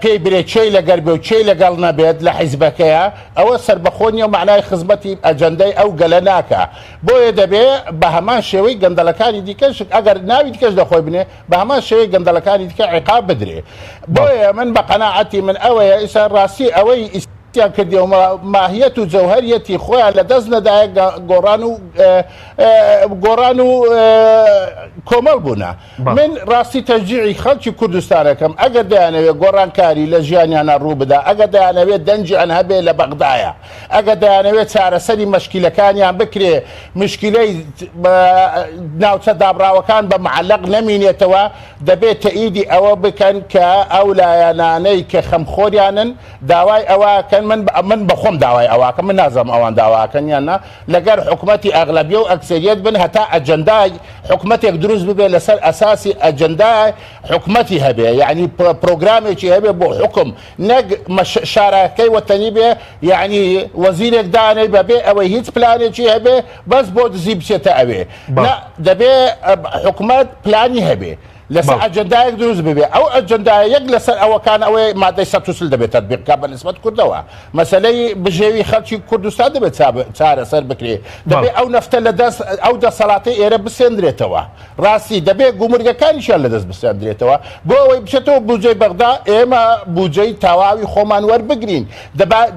Speaker 5: پێی برێ چێی لەگەر بێ و چێی لەگەڵ نەبێت لە حیزبەکەیە ئەوە سربەخۆ نیە و معنای خزمەتی ئەجەندەی ئەو گەلە ناکە بۆیە دەبێ بە هەمان شێوەی گەندەڵەکانی دیکەش ئەگەر ناوی دیکەش دەخۆی بنێ بە هەمان شێوەی گەندەڵەکانی دیکە عیقاب بدرێ بۆیە من بە قەناعەتی من ئەوەیە ئیسا ڕاستی ئەوەی کردیەوە ماهیەت و جەوهەریەتی خۆیان لە دەست نەدایە گۆڕان و کۆمەڵ بوونا من ڕاستی تەشجیعی خەڵکی کوردستانەکەم ئەگەر دەیانەوێت گۆڕانکاری لە ژیانیانە ڕوو بدا ئەگەر دەیانەوێت دەنجیان هەبێ لە بەغدایە ئەگەر دەیانەوێت چارەسەری مەشکیلەکانیان بکرێ مشکلەی ناوچە دابراوەکان بە معلق نەمینێتەوە دەبێت تەئیدی ئەوە بکەن کە ئەو لایەنانەی کە خەمخۆریانن داوای ئەوەکەن من بەخۆم داوای ئەوواکە من نازەم ئەوان داواکەن یاننا لەگەر حکوومەتی ئەغلبیە و ئەکسەریەت بن هەتا ئەجەندای حکوومەتێک دروست ببێ لەسەر ئەساسی ئەجەندای حکوومەتی هەبێ یعنی پرۆگرامێکی هەبێ بۆ حکم نەک شارەکەی وەتەنی بێ یعنی وەزیرێک دانەی بەبێ ئەوەی هیچ پلانێکی هەبێ بەس بۆ دزی بچێتە ئەوێ دەبێ حکوومەت پلانی هەبێ لەسەر ئەجەندایەک دروست ببێ ئەو ئەجەندای یەک لەسەر ئەوەکان ئەوەی مادەی 130 دەبێت تطبیقکە بە نسبەت کوردەوە مەسەلەی بژێوی خەڵکی کوردستان دەبێت چارەسەر بکرێ دەبێت ئەو نەفتە لەدەست ئەو دەسەڵاتی ئێرە بسێندرێتەوە ڕاستی دەبێت گومرگەکانیشیان لەدەست بسێندرێتەوە بۆ ئەوەی بچێتەوە بودجەی بەغدا ئێمە بودجەی تەواوی خۆمان وەربگرین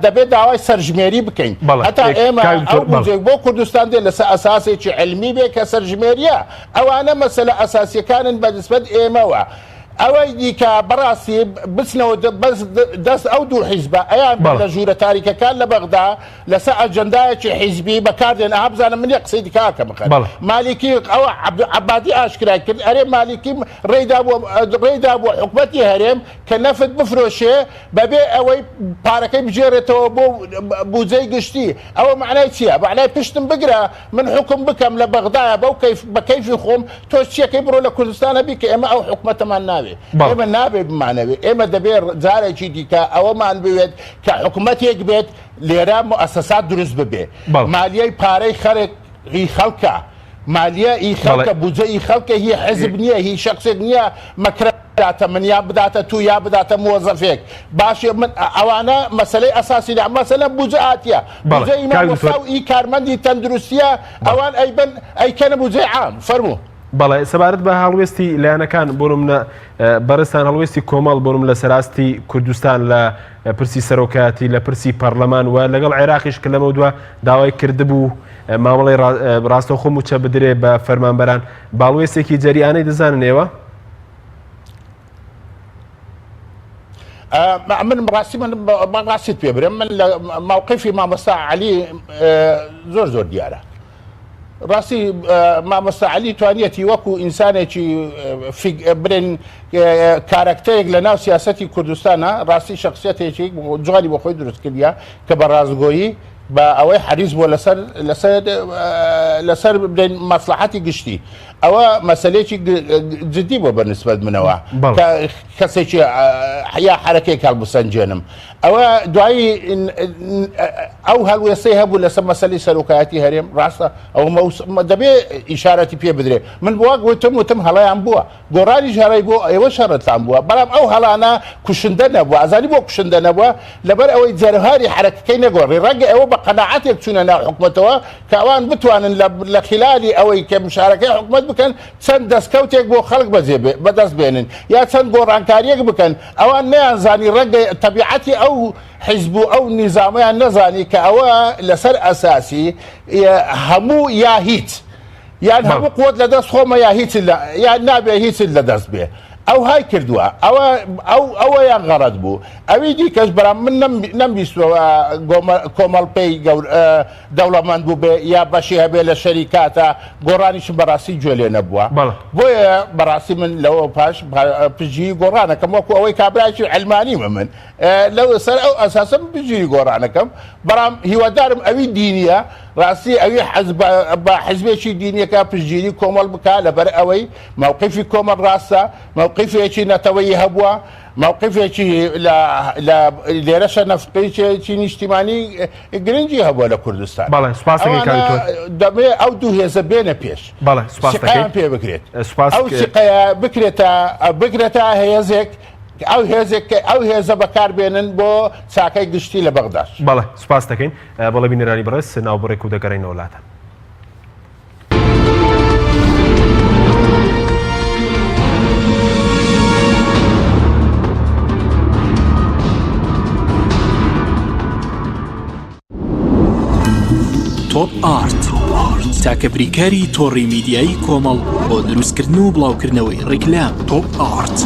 Speaker 5: دەبێت داوای سەرژمێری بکەین هەتا ئێمە ئەو بودجەی بۆ کوردستان دێ لەسەر ئەساسێکی علمی بێ کە سەرژمێریە ئەوانە مەسەلە ئەساسیەکانن بەنسبەت ئێمەوە ئەوەی دیکە بەڕاستی بچنەوە دەست ئەو دوو حیزبە ئەیان لە ژوورە تاریکەکان لە بەغدا لەسەر ئەجەندایەکی حیزبی بەکاردێن ئەها بزانم من یە قسەی دیکاکە بخەن مالیکی ئەوە عەبادی ئاشکرای کرد ئەرێ مالیکی ڕێدا بۆ حکومەتی هەرێم کە نەفت بفرۆشێ بەبێ ئەوەی پارەکەی بژێڕێتەوە بۆ بودجەی گشتی ئەوە معنای چییە معنای پشتم بگرە من حکم بکەم لە بەغدایە بە کەیفی خۆم تۆ چیەکەی بڕۆ لە کوردستانە بی کە ئێمە ئەو حکومەتەمان ناوێت ئێمە نابێت بمانەوێت ئێمە دەبێت جارێکی دیکە ئەوەمان بوێت کە حکوومەتێک بێت لێرە مؤسسات دروست ببێ مالیەی پارەی خەرقی خەڵکە مالیە ئی خەڵکە بودجە ئی خەڵکە هی حزب نییە هی شخصێک نییە مەکرە من یا بداتە تو یا بداتە موظفێک باش من ئەوانە مەسلەی ئەساسی مەسەلە بودجە هاتیە بودجە ئیمامۆستا و ئی کارمەندی تەندروستیە ئەوان ئەیکەنە بودجەی عام فەرموو
Speaker 1: بەڵێ سەبارەت بە هەڵوێستی لایەنەکان بۆنم بەرزستان هەڵوێستی کۆمەڵ بۆنم لە سەراستی کوردستان لە پرسی سەرۆکایەتی لە پرسی پەرلەمان و لەگەڵ عێراقیش کە لەمە دووە داوای کردبوو مامەڵی ڕاستەوخۆ موچە بدرێ بە فەرمانبەران باڵوێستێکی جەریانەی دەزانن ئێوە
Speaker 5: من ڕاستیت پێ برم من لە مووقفی مامۆستا عەلی زۆر دیارە ڕاستی مامۆستا عەلی توانیەتی وەکو ئینسانێکی برێن کارەکتەرێک لە ناو سیاسەتی کوردستانە ڕاستی شخصیەتێکی جوانی بۆ خۆی دروست کردیە کە بە ڕازگۆیی بە ئەوەی حەریص بۆ لەسەر بدەین مەسلحەتی گشتی ئەوە مەسەلەیەکی جدی بۆ بەنسبەت منەوە کەسێکی یا حرەکەی هەڵبسەنجێنم ئەوە دوایی ئەو هەڵوێستەی هەبوو لەسەر مەسەلەی سەرۆکایەتی هەرێم ڕاستە ئەو دەبێ ئیشارەتی پێ بدرێ من بۆ وتم هەڵەیان بووە گۆڕانی ژارەی بۆ ئێوە شەڕەتان بووە بەڵام ئەو هەڵانە کوشندە نەبووە ئازانی بۆ کوشندە نەبووە لەبەر ئەوەی جەرهاری حرەکەکەی نەگۆڕی ڕەنگە ئەوە بە قەناعەتێک چوونە ناو حکومەتەوە کە ئەوان بتوانن لە خلالی ئەوەی کە مشارەکەی حکومەت بکەن چەند دەستکەوتێک بۆ خەڵک بەدەست بێنن یا چەند گۆڕانکاریەک بکەن ئەوان نەیانزانی ڕەنگە تەبیعەتی ئەو حیزب و ئەو نیزامیان نەزانی کە ئەوە لەسەر ئەساسی هەموو یا هیچ یان هەموو قوت لەدەست خۆمە یا نابێ هیچ لەدەست بێ ئەو های کردووە ئەوەیان غەڕەت بوو ئەوی دیکەش بەرام من نەمبیستەوە کۆمەڵپەی دەوڵەمەند بوو بێ یا بەشی هەبێ لە شەریکاتە گۆڕانیشم بەڕاستی گوێ لێ نەبووە بۆیە بەڕاستی من لەوە پاش پژگیری گۆڕانەکەم وەکو ئەوەی کابراایکی ئەلمانیمە من لەو سەر ئەو ئەساسم پژگیری گۆڕانەکەم بەڵام هیوادارم ئەوی دینیە ڕاستی ئەوی بە حزبێکی دینیەکە پشگیری کۆمەڵ بکە لەبەر ئەوەی مووقفی کۆمەڵ ڕاستە مووقفێکی نەتەوەیی هەبووە مووقفێکی لێرەشە نەفقەیەکی نیشتیمانی گرنگی هەبووە لە کوردستان دەبێ ئەو دوو هێزە بێنە پێش سقیان پێ بکرێت ئەو سقەیە بکرێتە هێزێک ئەو هێزە بەکاربێنن بۆ چاکەی گشتی لە بەغداش
Speaker 1: بەڵێ سوپاس دەکەین بەڵێ بینەرانی بەڕێز ناوبڕێک و دەگەڕێنەوە وڵاتە
Speaker 6: تۆپ ئارت تاکە بریکاری تۆڕی میدیایی کۆمەڵ بۆ دروستکردن و بڵاوکردنەوەی ڕیکلام تۆپ ئارت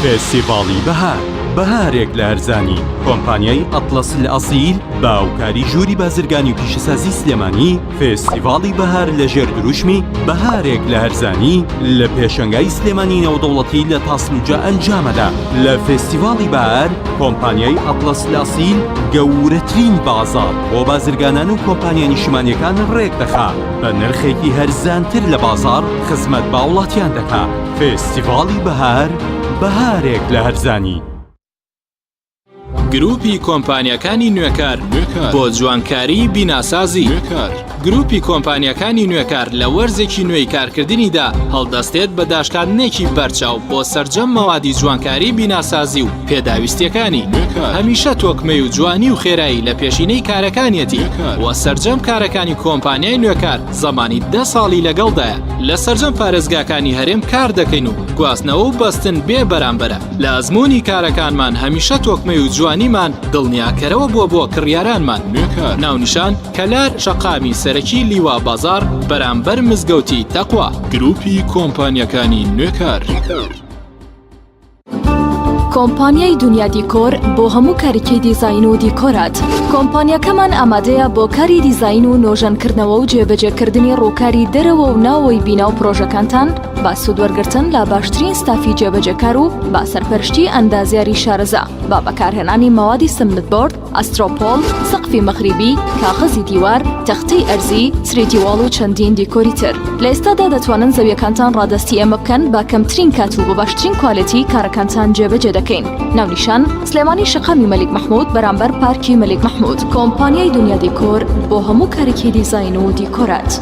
Speaker 6: فێستیڤاڵی بەهار بەهارێک لە هەرزانی کۆمپانیای ئەتڵەس ئەسیل باوکاری ژووری بازرگانی و پیشەسازی سلێمانی فێستیڤاڵی بەهار لە ژێر دروشمی بەهارێک لە هەرزانی لە پێشەنگای سلێمانی نێودەوڵەتی لە تاسلوجە ئەنجامەدا لە فێستیڤاڵی بەهار کۆمپانیای ئەتڵەس ئەسیل گەورەترین بازاڕ بۆ بازرگانان و کۆمپانیا نیشتیمانیەکان ڕێک دەخا بە نرخێکی هەرزانتر لە بازاڕ خزمەت با وڵاتیان دەکا فێستیڤاڵی بەهار بەهارێک لە هەرزانی گروپی کۆمپانیەکانی نوێکار بۆ جوانکاری بیناسازی
Speaker 7: گروپی کۆمپانیەکانی نوێکار لە وەرزێکی نوێی کارکردنیدا هەڵدەستێت بە داشکاندنێکی بەرچاو بۆ سەرجەم مەوادی جوانکاری بیناسازی و پێداویستیەکانی هەمیشە تۆکمەی و جوانی و خێرایی لە پێشینەی کارەکانیەتی وە سەرجەم کارەکانی کۆمپانیای نوێکار زەمانی 10 ساڵی لەگەڵدایە لە سەرجەم پارێزگاکانی هەرێم کار دەکەین و گواستنەوە و بەستن بێ بەرامبەرە لە ئەزمموی کارەکانمان هەمیشە تۆکمەی و جوانیمان دڵنیاکەرەوە بۆ کڕیارانمان ناونیشان کەلار شەقامی سەرەکی لیوا بازار بەرامبەر مزگەوتی تەقوا گروپی کۆمپانیەکانی نوێکار.
Speaker 8: کۆمپانیای دنیا دیکۆر بۆ هەموو کاریکەی دیزاین و دیکۆرات. کۆمپانیەکەمان ئامادەیە بۆ کاری دیزاین و نۆژەنکردنەوە و جێبەجێکردنی ڕووکاری دەرەوە و ناوەی بینا و پرۆژەکانتان با سوودوەرگرتن لە باشترین ستافی جێبەجێکار و با سەرپەرشتی ئەندازیاری شارەزا با بەکارهێنانی مەوادی سمنتبۆرد، ئەسترۆپۆل، سەقفی مەغریبی، کاغەزی دیوار، تەختەی ئەرزی، سرێدیواڵ و چەندین دیکۆری تر. لە ئێستادا دەتوانن زەویەکانتان ڕادستی ئێمە بکەن با کەمترین کات و بە باشترین کوالیتی کارەکانتان جێبەجێ دەکەین. ناونیشان سلێمانی شەقامی مەلیک مەحموود بەرامبەر پارکی مەلیک مەحموود. کۆمپانیای دنیا دیکۆر بۆ هەموو کارێکی دیزاین و دیکۆرات.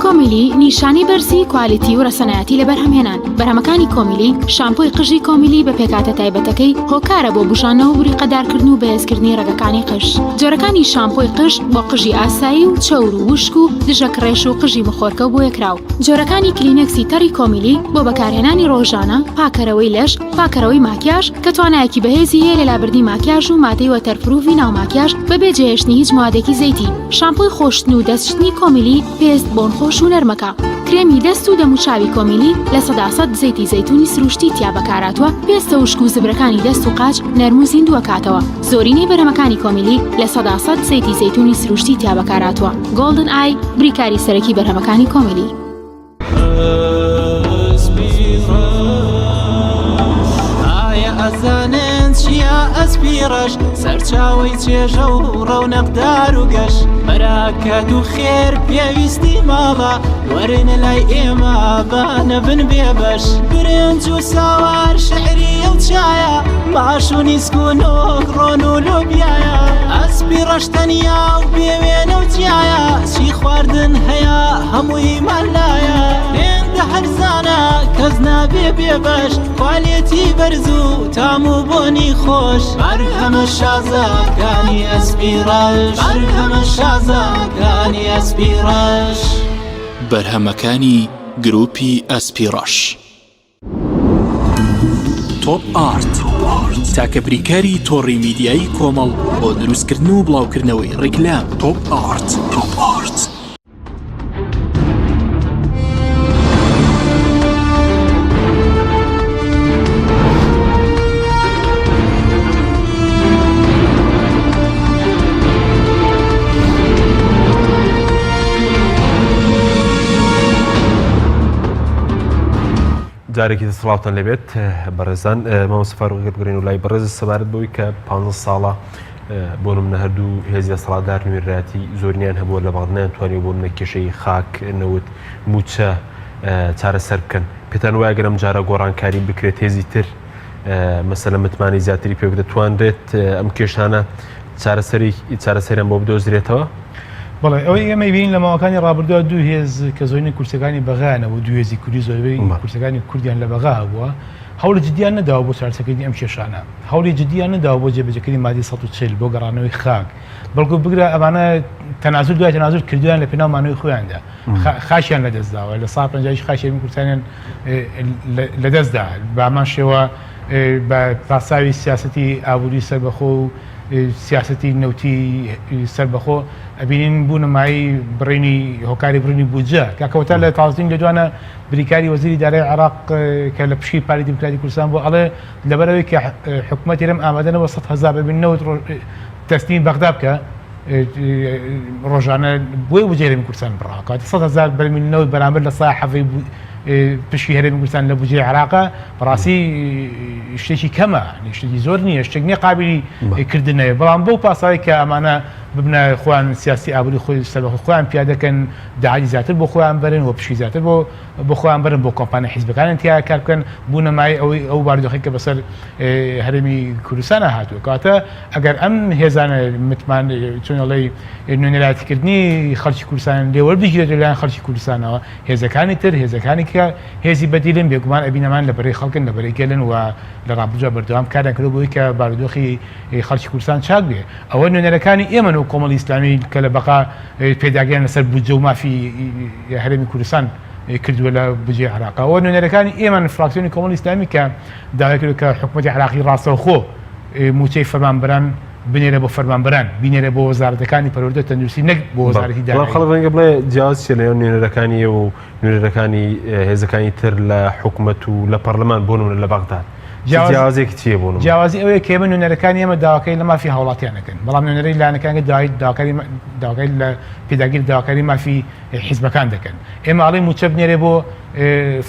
Speaker 9: کۆمیلی نیشانی بەرزی کوالیتی و ڕەسەنایەتی لە بەرهەمهێنان. بەرهەمەکانی کۆمیلی شامپۆی قژی کۆمیلی بە پێکاتە تایبەتەکەی هۆکارە بۆ بژانەوە و بریقەدارکردن و بەهێزکردنی ڕێگەکانی قژ. جۆرەکانی شامپۆی قژ بۆ قژی ئاسایی و چەور و وشک و دژە کڕێش و قژی بخۆرکە بۆ یەکراو. جۆرەکانی کلینەکسی تەڕی کۆمیلی بۆ بەکارهێنانی ڕۆژانە، پاکەرەوەی لەش، پاکەرەوەی ماکیاژ کە توانایەکی بەهێزی هەیە لە لابردنی ماکیاژ و مادەی وەتەرپروفی ناو ماکیاژ بەبێ جێهێشتنی هیچ موادێکی زەیتی. شامپۆی خۆشتن و دەستشتنی کۆمیلی پێست بۆن خۆش و نەرمەکە. کرێمی دەست و دەموچاوی کۆمیلی لە 100% زەیتی زەیتونی سروشتی تیا بەکاراتوە پێستە وشک و زبرەکانی دەست و قاچ نەرم و زیندووە کاتەوە. زۆرینەی بەرهەمەکانی کۆمیلی لە 100% زەیتی زەیتونی سروشتی تیا بەکاراتوە. گۆڵدن ئای بریکاری سەرەکی بەرهەمەکانی کۆمیلی.
Speaker 10: ئەزانن چیا ئەسپیڕەش سەرچاوی چێژە و ڕەونەقدار و گەش بەراکەت و خێر پێویستی ماڵە وەرن لای ئێمە بانە بن بێبەش برنج و ساوار شعری ئەو چایە باش و نیسک و نۆک ڕۆن و لۆبیایە ئەسپیڕەش تەنیا و بێوێنە و جیایە چی خواردن هەیە هەمووی مەلایە هێندە هەرزانە کەس نابێ بێبەش کوالێتی بەرز و تام و بۆنی خۆش بەرهەمە شازەکانی ئەسپیڕەش بەرهەمە شازەکانی ئەسپیڕەش
Speaker 7: بەرهەمەکانی گروپی ئەسپیڕەش. تۆپ ئارت تاکە بریکاری تۆڕی میدیایی کۆمەڵ بۆ دروستکردن و بڵاوکردنەوەی ڕیکلام. تۆپ ئارت.
Speaker 1: جارێکی دەسڵاوتان لەبێت بەڕێزان مامۆستا فاروق بگرین و لای بەڕێز سەبارەت بەوەی کە 15 ساڵە بۆ نمونە هەردوو هێزی دەسەڵاتدار نوێنەرایەتی زۆرینیان هەبووە لە باڵ نەیانتوانێت بۆ نمونە کێشەی خاک نەوت موچە چارەسەر بکەن. پێتان وایە گەرم جارە گۆڕانکاری بکرێت هێزی تر مەسەلە متمانی زیاتری پێ دەتوانرێت ئەم کێشانە چارەسەریان بۆ بدۆزرێتەوە؟
Speaker 4: بەڵێ ئەوەی ئێمە بینین لە ماوەکانی ڕابردووە دوو هێز کە زۆرینەی کورسەکانی بەغانەوە دوو هێزی کوردی زۆربەی کورسەکانی کوردیان لە بەغا بووە هەوڵی جدیان نەداوە بۆ چارەسەرکردنی ئەم کێشانە هەوڵی جدیان نەداوە بۆ جێبەجێکردنی مادی 140 بۆ گەڕانەوەی خاک بەڵکو بگرە ئەمانە تەنازل دوای تەنازل کردویان لە پێناو مانەوەی خۆیاندا خاشیان لەدەستداوە لە ساڵ 50 خاشێمی کوردستانیان لەدەستدا بە ئەمان شێوە بە پاساوی سیاسەتی ئابووری سەربەخۆ و سیاسەتی نەوتی سەربەخۆ ئەبینین بوونەمایی بڕینی هۆکاری بڕینی بودجە کاکەوتە لە تازین لە دوانە بریکاری وەزیری دارایی عێراق کە لە پشتی پاری دیموکراتی کوردستان بۆ ئەڵێ لەبەرەوەی کە حکوومەتی لەم ئامادەنەوە 100,000 ببینەوە تەسلیم بەغدا بکە ڕۆژانە بۆی بودجەی لەمی کوردستان بڕاو کاتی 100,000 بەرمیل نەوت بەرامبەر لە سای حەڤەی پشکی هەرێمی کوردستان لە بودجێ عێراقە بەڕاستی شتێکی کەمە شتێکی زۆر نییە شتێک نییە قابلی کردنەوە بەڵام بەو پاسایی کە ئەمانە ببنە خۆیان سیاسی ئابووری خۆی سەربەخۆ خۆیان پیا دەکەن داعی زیاتر بۆ خۆیان بەرن و پشکی زیاتر بۆ خۆیان بەرن بۆ کۆمپانیا حیزبەکانیان تیا کار بکەن بوونەمای ئەو بارودۆخی کە بەسەر هەرێمی کوردستانە هاتووە کاتە ئەگەر ئەم هێزانە متمان چۆنڵی نوێنەراتیکردنی خەڵکی کوردستان لێوەربگیرێت لەلایەن خەڵکی کوردستانەوە هێزەکانی تر هێزەکانی کە هێزی بەدیلن بێگومان ئەبینەمان لەبەرەی خەڵکن لەبەرەی گەلن و لە ڕابردووە بەردەوام کاریان کردو بۆی کە بارودۆخی خەڵکی کوردستان چاک بێ ئەوە نوێنەرەکانی ئێمە و کۆمەڵی ئیسلامی کە لە بەقا پێداگیان لەسەر بودجە و مافی هەرێمی کوردستان کردووە لە بودجێ عێراقەوە نوێنەرەکانی ئێمە فراکسیۆنی کۆمەڵی ئیسلامی کە داوای کرد کە حکوومەتی عێراقی ڕاستەوخۆ موچەی فەرمانبەران بنێرە بۆ فەرمانبەران بینێرە بۆ وەزارەتەکانی پەروەردە تەندروستی نەک بۆ وەزارەتی داهاتوو
Speaker 1: خەڵک ڕەنگە بڵێ جیاواز چێ لە نوێنەرەکانی و نوێنەرەکانی هێزەکانی تر لە حکوومەت و لە پەرلەمان بۆ نمونە لە بەغداد جیاوازێکی چییە بۆ
Speaker 4: جیاوازی ئەوەیە کە ئێمە نوێنەرەکانی ئێمە داواکەی لە مافی هاوڵاتیانەکەن بەڵام نوێنەرەی لایەنەکانی داواکاری لە پێداگیر داواکاری مافی حیزبەکان دەکەن ئێمە ئاڵی موچە بنێرێ بۆ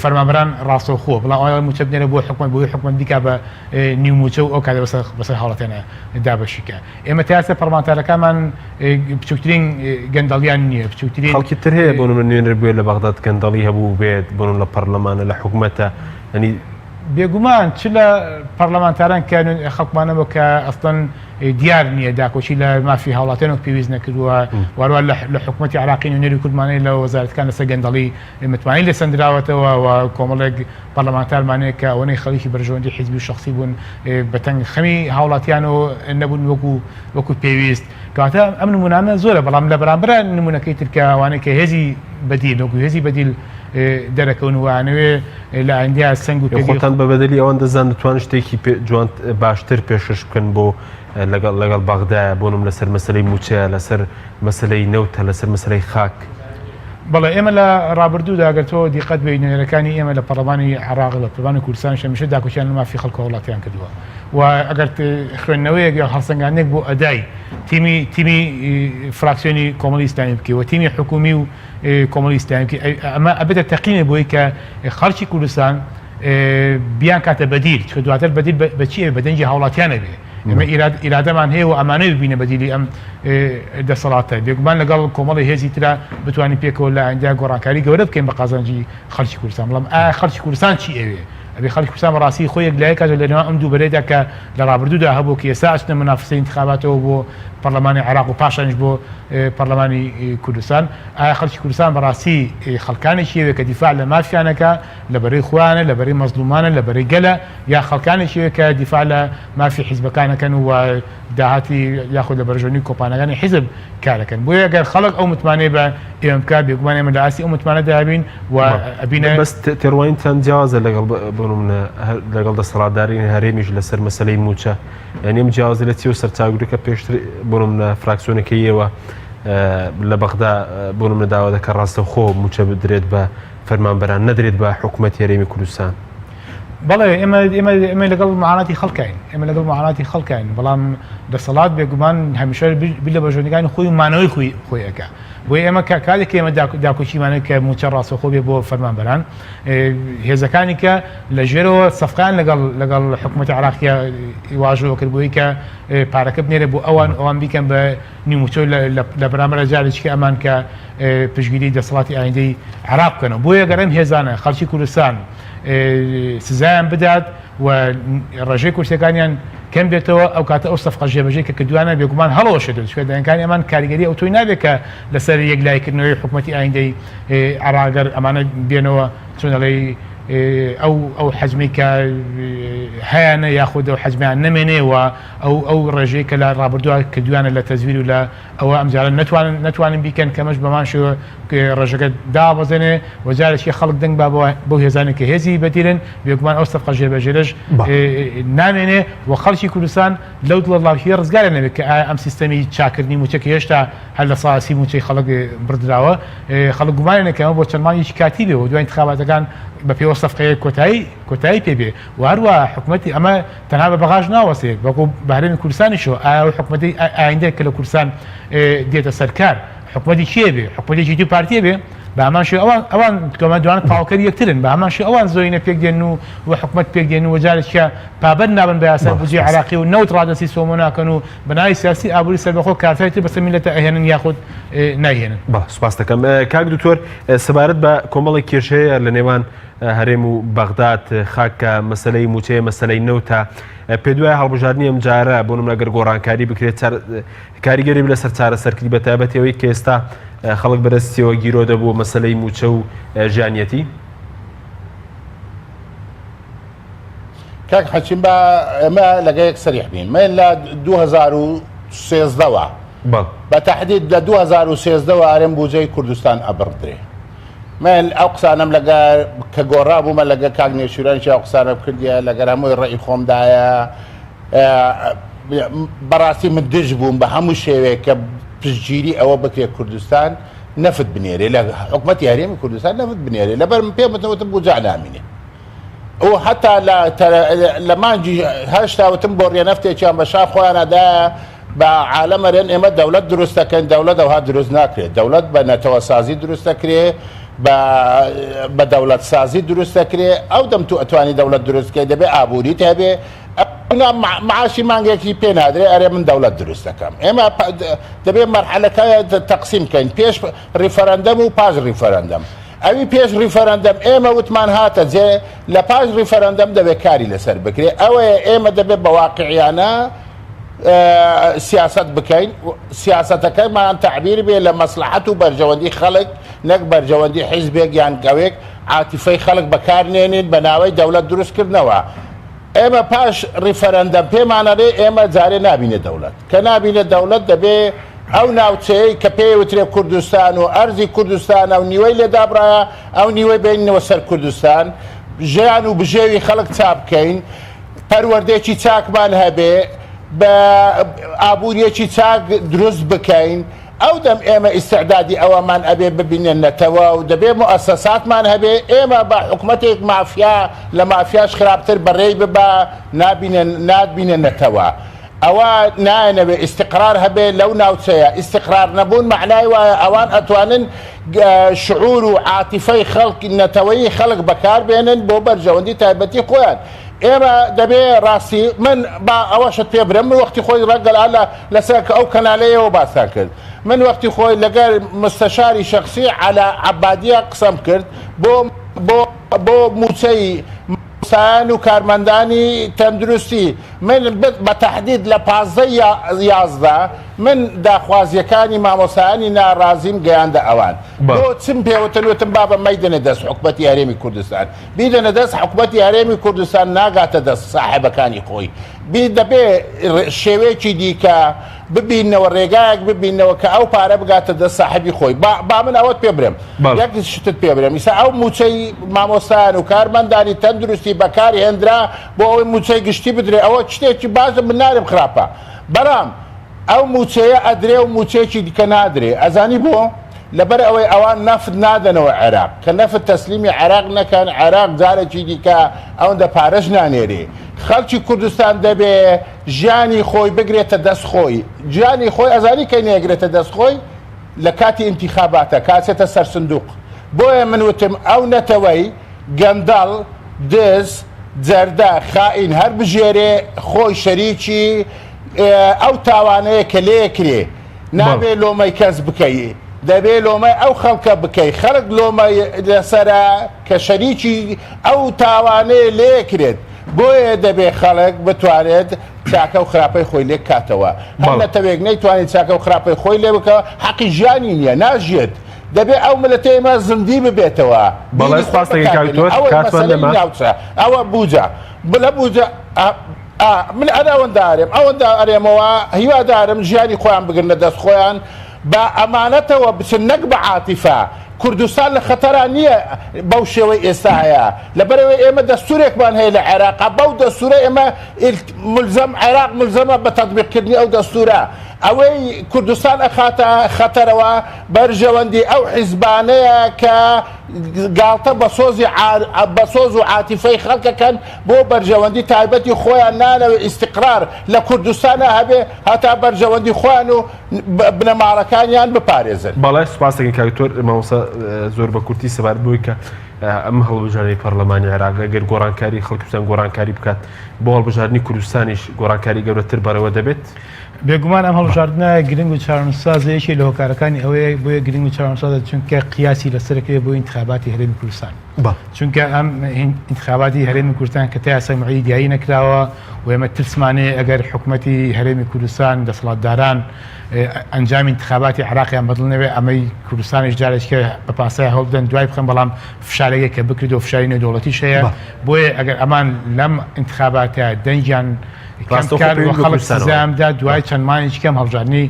Speaker 4: فەرمانبەران ڕاستەوخۆ بەڵام ئەوە موچە بنێرە بۆ حکومەت بۆی حکومەت دیکە بە نیو موچە و ئەو کاتە بەسەر هاوڵاتیانە دابەشیکە ئێمە تاسە پەرلەمانتارەکانمان بچووکترین گەندەڵیان نییە بچووکترین
Speaker 1: خەڵکی تر هەیە بۆ نوێنەر بوێت لە بەغداد گەندەڵی هەبوو بێت بۆن لە پەرلەمانە لە حکوومەتە ینی
Speaker 4: بێگومان چ لە پەرلەمانتاران کە خەڵکمانەوە کە ئەستن دیار نییە داکۆچی لە مافی هاوڵاتیان و پێویست نەکردووە واروە لە حکوومەتی عێراقی نوێنەری کوردمانەی لە وەزارەتەکان لەسەر گەندەڵی متمانی لە سندراوەتەوە و کۆمەڵێک پەرلەمانتارمانەیە کە ئەوەی خەڵکی بەرژەوەندی حیزبی و شخصی بوون بەتەنگ خەمی هاوڵاتیان و نەبوون وەکو پێویست کاتە ئەم نمونانە زۆرە بەڵام لە بەرامبرە نمونونەکەی ترکە ئەوانەیە کە هێزی بەدیل وەکو هێزی بەدیل دەرەکەون وانەوێ لە ئەندیا سنگ و
Speaker 1: خۆتان بە بەدەلی ئەوان دەزان دەتوان شتێکی جوان باشتر پێشش بکەن بۆ لەگەڵ بەغدایە بۆنم لەسەر مەسلەی موچەیە لەسەر مەسلەی نەوتە لەسەر مەسلەی خاک
Speaker 4: بەڵێ ئێمە لە ڕابردوودا ئەگەرتەوە دیقەت بە نوێنەرەکانی ئێمە لە پەرلەمانی عێراق لە پەرلەمانی کوردستان هەمیشە داکۆچیان لە مافی خەڵکە وڵاتیان کردووە و ئەگەر خوێندنەوەیەک یا هەڵسەنگانێک بۆ ئەدای تیمی فراکسیۆنی کۆمەڵی ئیسلامی بکەوە تیمی حکومی و کۆمەڵی ئیسلامی ئەمە ئەبێتە تەقینێ بۆی کە خەڵکی کوردستان بیان کاتە بەدیل چکە دواتر بەدیل بەچیە بەدەنجی هاوڵاتیانە بێ ئێمە ئیرادەمان هەیە و ئەمانەوە ببینە بەدیلی ئەم دەسەڵاتە بێگومان لەگەڵ کۆمەڵی هێزی ترا بتوانین پێکەوە لە ئەندیا گۆڕانکاری گەورە بکەین بە قازانجی خەڵکی کوردستان بەڵام خەڵکی کوردستان چی ئەوێ ئەبێ خەڵکی کوردستان بەڕاستی خۆیەک لایە کاتە لەنێوان ئەم دوو بەرەیدا کە لە ڕابردوودا هەبوو کە ئێستا ئەچنە منافسەی انتخاباتەوە بۆ پەرلەمانی عێراق و پاشانش بۆ پەرلەمانی کوردستان ئایا خەڵکی کوردستان بەڕاستی خەڵکانێکی هەیە کە دیفاع لە مافیانەکە لەبەرەی خوانە لەبەرەی مەزلومانە لەبەرەی گەلە یا خەڵکانێکی هەیە کە دیفاع لە مافی حیزبەکانەکەن و داهاتی یاخود لە بەرژەوەندی کۆمپانیەکانی حیزب کارەکەن بۆیە ئەگەر خەڵک ئەو متمانەی بە ئێمە بکات بێگومان ئێمە لە ئاسی ئەو متمانە دابین و ئەبینە
Speaker 1: بەس تێڕوانینتان جیازە لەگەڵ دەسەڵاتدارین هەرێمیش لەسەر مەسلەی موچە یعنی جیازە لە چی و سەرچاوگرەکە پێشتر بۆنم لە فراکسیۆنەکەیەوە لە بەغدا بۆنم لە داوا دەکە ڕاستەوخۆ موچە بدرێت بە فەرمانبەران نەدرێت بە حکوومەتی هەرێمی کوردستان
Speaker 4: بەڵێ ئێمە لەگەڵ معاناتی خەڵکین ئێمە لەگەڵ معاناتی خەڵکین بەڵام دەسەڵات بێگومان هەمیشە بی لە بەژۆنەکانی خۆی و مانەوەی خۆیەکە بۆی ئێمە کاتێک ئێمە داکۆچیمانە کە موچە ڕاستەوخۆ بێ بۆ فەرمانبەران هێزەکانی کە لە ژێرەوە سەفقان لەگەڵ حکوومەتی عێراقیە واژەوە کرد بۆی کە پارەکە بنێرە بۆ ئەوان بیکەن بە نیموچۆ لە بەرامبەر جارێکی ئەمان کە پشگیری دەسەڵاتی ئایندەی عێراق بکەنەوە بۆیە گەڕێم هێزانە خەڵکی کوردستان سزایان بدات و ڕێژەی کورسەکانیان کەم بێتەوە ئەو کاتە ئەو سەفقە جێبەجێ کە کردوانە بێگومان هەڵەوەشێت شوێدەکانی ئەمان کاریگەری ئەو تۆی نابێت کە لەسەر یەکلایکردنەوەی حکوومەتی ئایندەی عێراقەر ئەمانە بێنەوە چۆنەڵی ئەو حەجمی کە هەیەە یاخود ئەو حەجمیان نەمێنێەوە ئەو ڕێژەیە کە لە ڕابردووە کردوانە لە تەزویر و لە ئەوە ئەمجارە نتوانن بیکەن کەمەش بەمانشەوە ڕێژەکە دابەزێنێ وەجارێکی خەڵک دەنگ بۆ هێزانێک کە هێزی بەدیرن بێگومان ئەو سەفقە جێبەجێرەش نامێنێ و خەڵکی کوردستان لەو دڵەڵاوی ڕزگارە نەبێت کە ئەم سیستەمی چاکردنی موچەکە هێشتا هەر لە ساسی موچەی خەڵک بردراوە خەڵک گومانێکەوە بۆ چەندمانێکی کاتی بێ و دوای انتخاباتەکان بە پێوە سەفقەیە کۆتایی پێبێ و هەروە حکوومەتی ئەمە تەنها بە بەغاژ ناوەسێت بەڵکو بەهرێمی کوردستانیشەوە ئایا حکوومەتی ئایندەیە کە لە کوردستان دێتە سەرکار حکوومەتی چێ بێ حکوومەتێکی دوو پارتیە بێ بە هەمانشی ئەوان گەمەدوانە تاواکەری یەکترن بە هەمانشی ئەوان زۆینە پێک دێن و حکومت پێک دێن و جارێکیە پابەت نابن بە یاسا بودجێ عراقی و نەوت ڕادەسی سۆمۆ ناکەن و بەناوی سیاسی ئابووری سەربەخۆ کارفێتی بەسەر میلەتە ئەهێنن یاخود ناهێنن.
Speaker 1: سوپاس دەکەم. کاک دکتۆر سەبارەت بە کۆمەڵی کێشەیە لە نێوان هەرێم و بەغداد خاکە مەسلەی موچەیە مەسلەی نەوتە پێ دوای هەڵبژاردننی ئەم جارە بۆ نمونەگەر گۆڕانکاری بکرێت کاریگەری لەسەر چارەسەرکردی بە تایبەتەوەی کە ئێستا خەڵک بەدەستیەوە گیرۆ دەبوو مەسلەی موچە و ژیانیەتی.
Speaker 5: کاک حەچیم بە ئەمە لەگە یەک سەریح بین من لە 2013ەوە بە تەحدید لە 2013ەوە ئارێم بودجەی کوردستان ئەبڕدرێ من ئەو قسانم لەگە کە گۆڕا بوومە لەگە کاک نێچوورانشی ئەو قسانە بکردیە لەگەر هەمووی ڕێی خۆمدایە بەڕاستی من دژ بووم بە هەموو شێوەیە کە پشتگیری ئەوە بکرێت کوردستان نەفت بنێرێ لە حکومەتی هەرێمی کوردستان نەفت بنێرێ لەبەر من پێم وتم بودجە نامینێ و حتا لە مانجی هەشتا وتم بۆ ڕێنەفتێکیان بە شا خۆیانەدایە بە عالەمەرێن ئێمە دەوڵەت دروست دەکەن دەوڵەت ئەوها دروست ناکرێت دەوڵەت بە نەتەوە سازی دروست دەکرێ بە دەوڵەت سازی دروست دەکرێ ئەو دەم تو ئەتوانی دەوڵەت دروستکەی دەبێ ئابووریت هەبێ معاشی مانگێکی پێ نادرێ ئەرێ من دەوڵەت دروست دەکەم ئێمە دەبێت مەرحەلەکە تەقسیم بکەین پێش ریفەرەندەم و پاش ریفەرەندەم ئەوی پێش ریفەرەندەم ئێمە وتمان هاتە جێ لە پاش ریفەرەندەم دەبێت کاری لەسەر بکرێ ئەوەیە ئێمە دەبێت بە واقعیانە سیاست بکەین سیاستەکەمان تعبیر بێ لە مەسلحەت و بەرژەوەندی خەڵک نەک بەرژەوەندی حیزبێک یان گەوێک عاتیفەی خەڵک بەکارنێنین بە ناوەی دەوڵەت دروستکردنەوە ئێمە پاش ریفەرەندەم پێمانەرێ ئێمە جارێ نابینێ دەوڵەت کە نابینێت دەوڵەت دەبێ ئەو ناوچەیە کە پێوترێ کوردستان و ئەرزی کوردستان ئەو نیوەی لێدابڕایە ئەو نیوەی بینەوە سەر کوردستان ژیان و بژێوی خەڵک چاپ بکەین پەروەردێکی چاکمان هەبێ بە ئابووریەکی چاک دروست بکەین ئەو دەم ئێمە ئیستعدادی ئەوەمان ئەبێ ببینێنەتەوە و دەبێ مؤسساتمان هەبێ ئێمە بە حکومەتێک مافیا لە مافیاش خراپتر بەڕێی ببە نابینێنەتەوە ئەوە نایەنەوێ ئیستقرار هەبێ لەو ناوچەیە ئیستقرار نەبوون معنای وایە ئەوان ئەتوانن شعور و عاتیفەی خەڵک نەتەوەی خەڵک بەکاربێنن بۆ بەرژەوەندی تایبەتی خۆیان ئێمە دەبێ ڕاستی من با ئەوەشت پێ برم من وەختی خۆی ڕەگەل لەسەر کە ئەو کەنالەیەوە باسان کرد من وەختی خۆی لەگەر مستەشاری شخصی عەلا عەبادیە قسەم کرد بۆ موچەی سایان و کارمەندانی تەندروستی من بە تەحدید لە 15 من داخوازیەکانی مامۆسایانی ناڕازیم گەیاندە ئەوان بۆ چم پێوتن بابە مەیدنە دەست حکومەتی هەرێمی کوردستان بیدەنە دەست حکومەتی هەرێمی کوردستان ناگاتە دەست ساحێبەکانی خۆی دەبێ شێوەیەکی دیکە ببینەوە ڕێگایەک ببینەوە کە ئەو پارە بگاتە دەست ساحەبی خۆی با من ئەوەت پێ برم یەک شتت پێ برم ئیسا ئەو موچەی مامۆستایان و کارمەندانی تەندروستی بەکاری هێندرا بۆ ئەوەی موچەی گشتی بدرێ ئەوە شتێکی باشە من نارم خراپە بەڵام ئەو موچەیە ئەدرێ و موچەیەکی دیکە نادرێ ئەزانی بۆ لەبەر ئەوەی ئەوان نەفت نادەنەوە عێراق کە نەفت تەسلیمی عێراق نەکەن عێراق جارێکی دیکە ئەوەندە پارەش نانێرێ خەڵکی کوردستان دەبێ ژیانی خۆی بگرێتە دەست خۆی ژیانی خۆی ئەزانی کەی نێگرێتە دەست خۆی لە کاتی ئینتیخاباتە کاتێتە سەر سندوق بۆیە من وتم ئەو نەتەوەی گەندەڵ دز جەردە خائین هەر بژێرێ خۆی شەریکی ئەو تاوانەیە کە لێکرێ نابێ لۆمەی کەس بکەی دەبێ لۆمەی ئەو خەڵکە بکەی خەڵک لۆمەی لەسەرە کە شەریکی ئەو تاوانەیە لێکرێت بۆیە دەبێ خەڵک بتوانێت چاکە و خراپەی خۆی لێک کاتەوە هەر نەتەوێک نەیتوانێت چاکە و خراپەی خۆی لێ بکە حەقی ژیانی نییە ناژێت دەبێ ئەو ملەتەی ئێمە زندی ببێتەوە ئەوە بوجە بلە بوجە من ئەوەندارم ئەوەندا ئەرێمەوە هیوادارم ژیانی خۆیان بگرن لە دەست خۆیان بە ئەمانەتەوە بچن نەک بە عاتیفە کوردستان لە خەتەران نییە بەو شێوەی ئێستا هەیە لەبەرەوەی ئێمە دەستورێکمان هەیە لە عێراق بەو دەستورە ئێمە ملزەم عێراق ملزەمە بە تەطبیقکردنی ئەو دەستورە ئەوەی کوردستان ئەخاتە خەتەرەوە بەرژەوەندی ئەو حیزبانەیە کە گاڵتە بە سۆز و عاتیفەی خەڵکەکەن بۆ بەرژەوەندی تایبەتی خۆیان نانەوە ئیستیقرار لە کوردستانە هەبێ هەتا بەرژەوەندی خۆیان و بنەماڵەکانیان بپارێزن.
Speaker 1: بەڵای سوپاسەکەن کاکتۆر مامۆستا زۆر بە کورتی سەبار بووی کە ئەم هەڵبژارنەی پەرلەمانی عێراق ئەگەر گۆڕانکاری خەڵکوستان گۆڕانکاری بکات بۆ هەڵبژاردننی کوردستانیش گۆڕانکاری گەورەتر بەرەوە دەبێت.
Speaker 4: بێگومان ئەم هەڵبژاردنە گرنگ و چارەنووسسازەیەکی لە هۆکارەکانی ئەوەیە بۆیە گرنگ و چارەنووسسازە چونکە قیاسی لەسەرەکەوێ بۆ انتخاباتی هەرێمی کوردستان چونکە ئەم انتخاباتی هەرێمی کوردستان کە تا یاسای دیایی نەکراوە و ئێمە ترسمانەیە ئەگەر حکوومەتی هەرێمی کوردستان دەسەڵاتداران ئەنجامی انتخاباتی عراقیان بەدڵنەوێ ئەمەی کوردستانیش جارێککە بە پاسای هەڵدەن دوای بخەن بەڵام فشارەیە کە بکرێت و فشاری نێودەوڵەتیش هەیە بۆیە ئەگەر ئەمان لەم انتخاباتە دەنگیان خەڵک سزامدا دوای چەند مانێکی کەم هەڵبژاردننی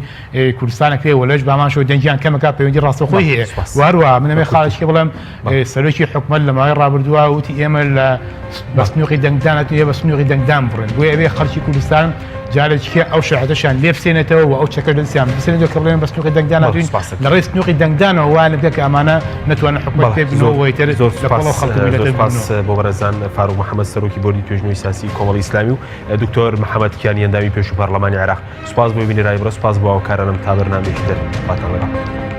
Speaker 4: کوردستانەکرێ وەلەش بامانشەوە دەنگیان کەمەکە پەیوەندی ڕاستەخۆی هەیە واروە منەمێ خاڵشکە بڵێم سەرۆکی حکومەت لە ماوەی ڕابردووە وتی ئێمە لە بەسنووقی دەنگدانەوە بە سنووقی دەنگدان بڕێن بۆیە ئەوێ خەڵکی کوردستان جارێککە ئەو شەهەتەشان لێ بسێنێتەوە و ئەو چەکە دەستیان بسێنێتەوە کە بڵێن بە سنووقی دەنگدانەوەین لە ڕێی سنووقی دەنگدانەوە وانە بکە کە ئەمانە نەتوانن حکومەت پێ بنەوەی تر
Speaker 1: زۆر بۆ بەرەزان فاروق محەممەد سەرۆکی بۆردی توێژنەوەی سیاسی کۆمەڵی ئیسلامی و دکتۆر محەممەد کیانی ئەندامی پێش و پەرلەمانی عێراق سوپاس بۆ بینی ڕای بڕە سوپاس بۆ ئەو کارانم تا بەرنامێکی دەر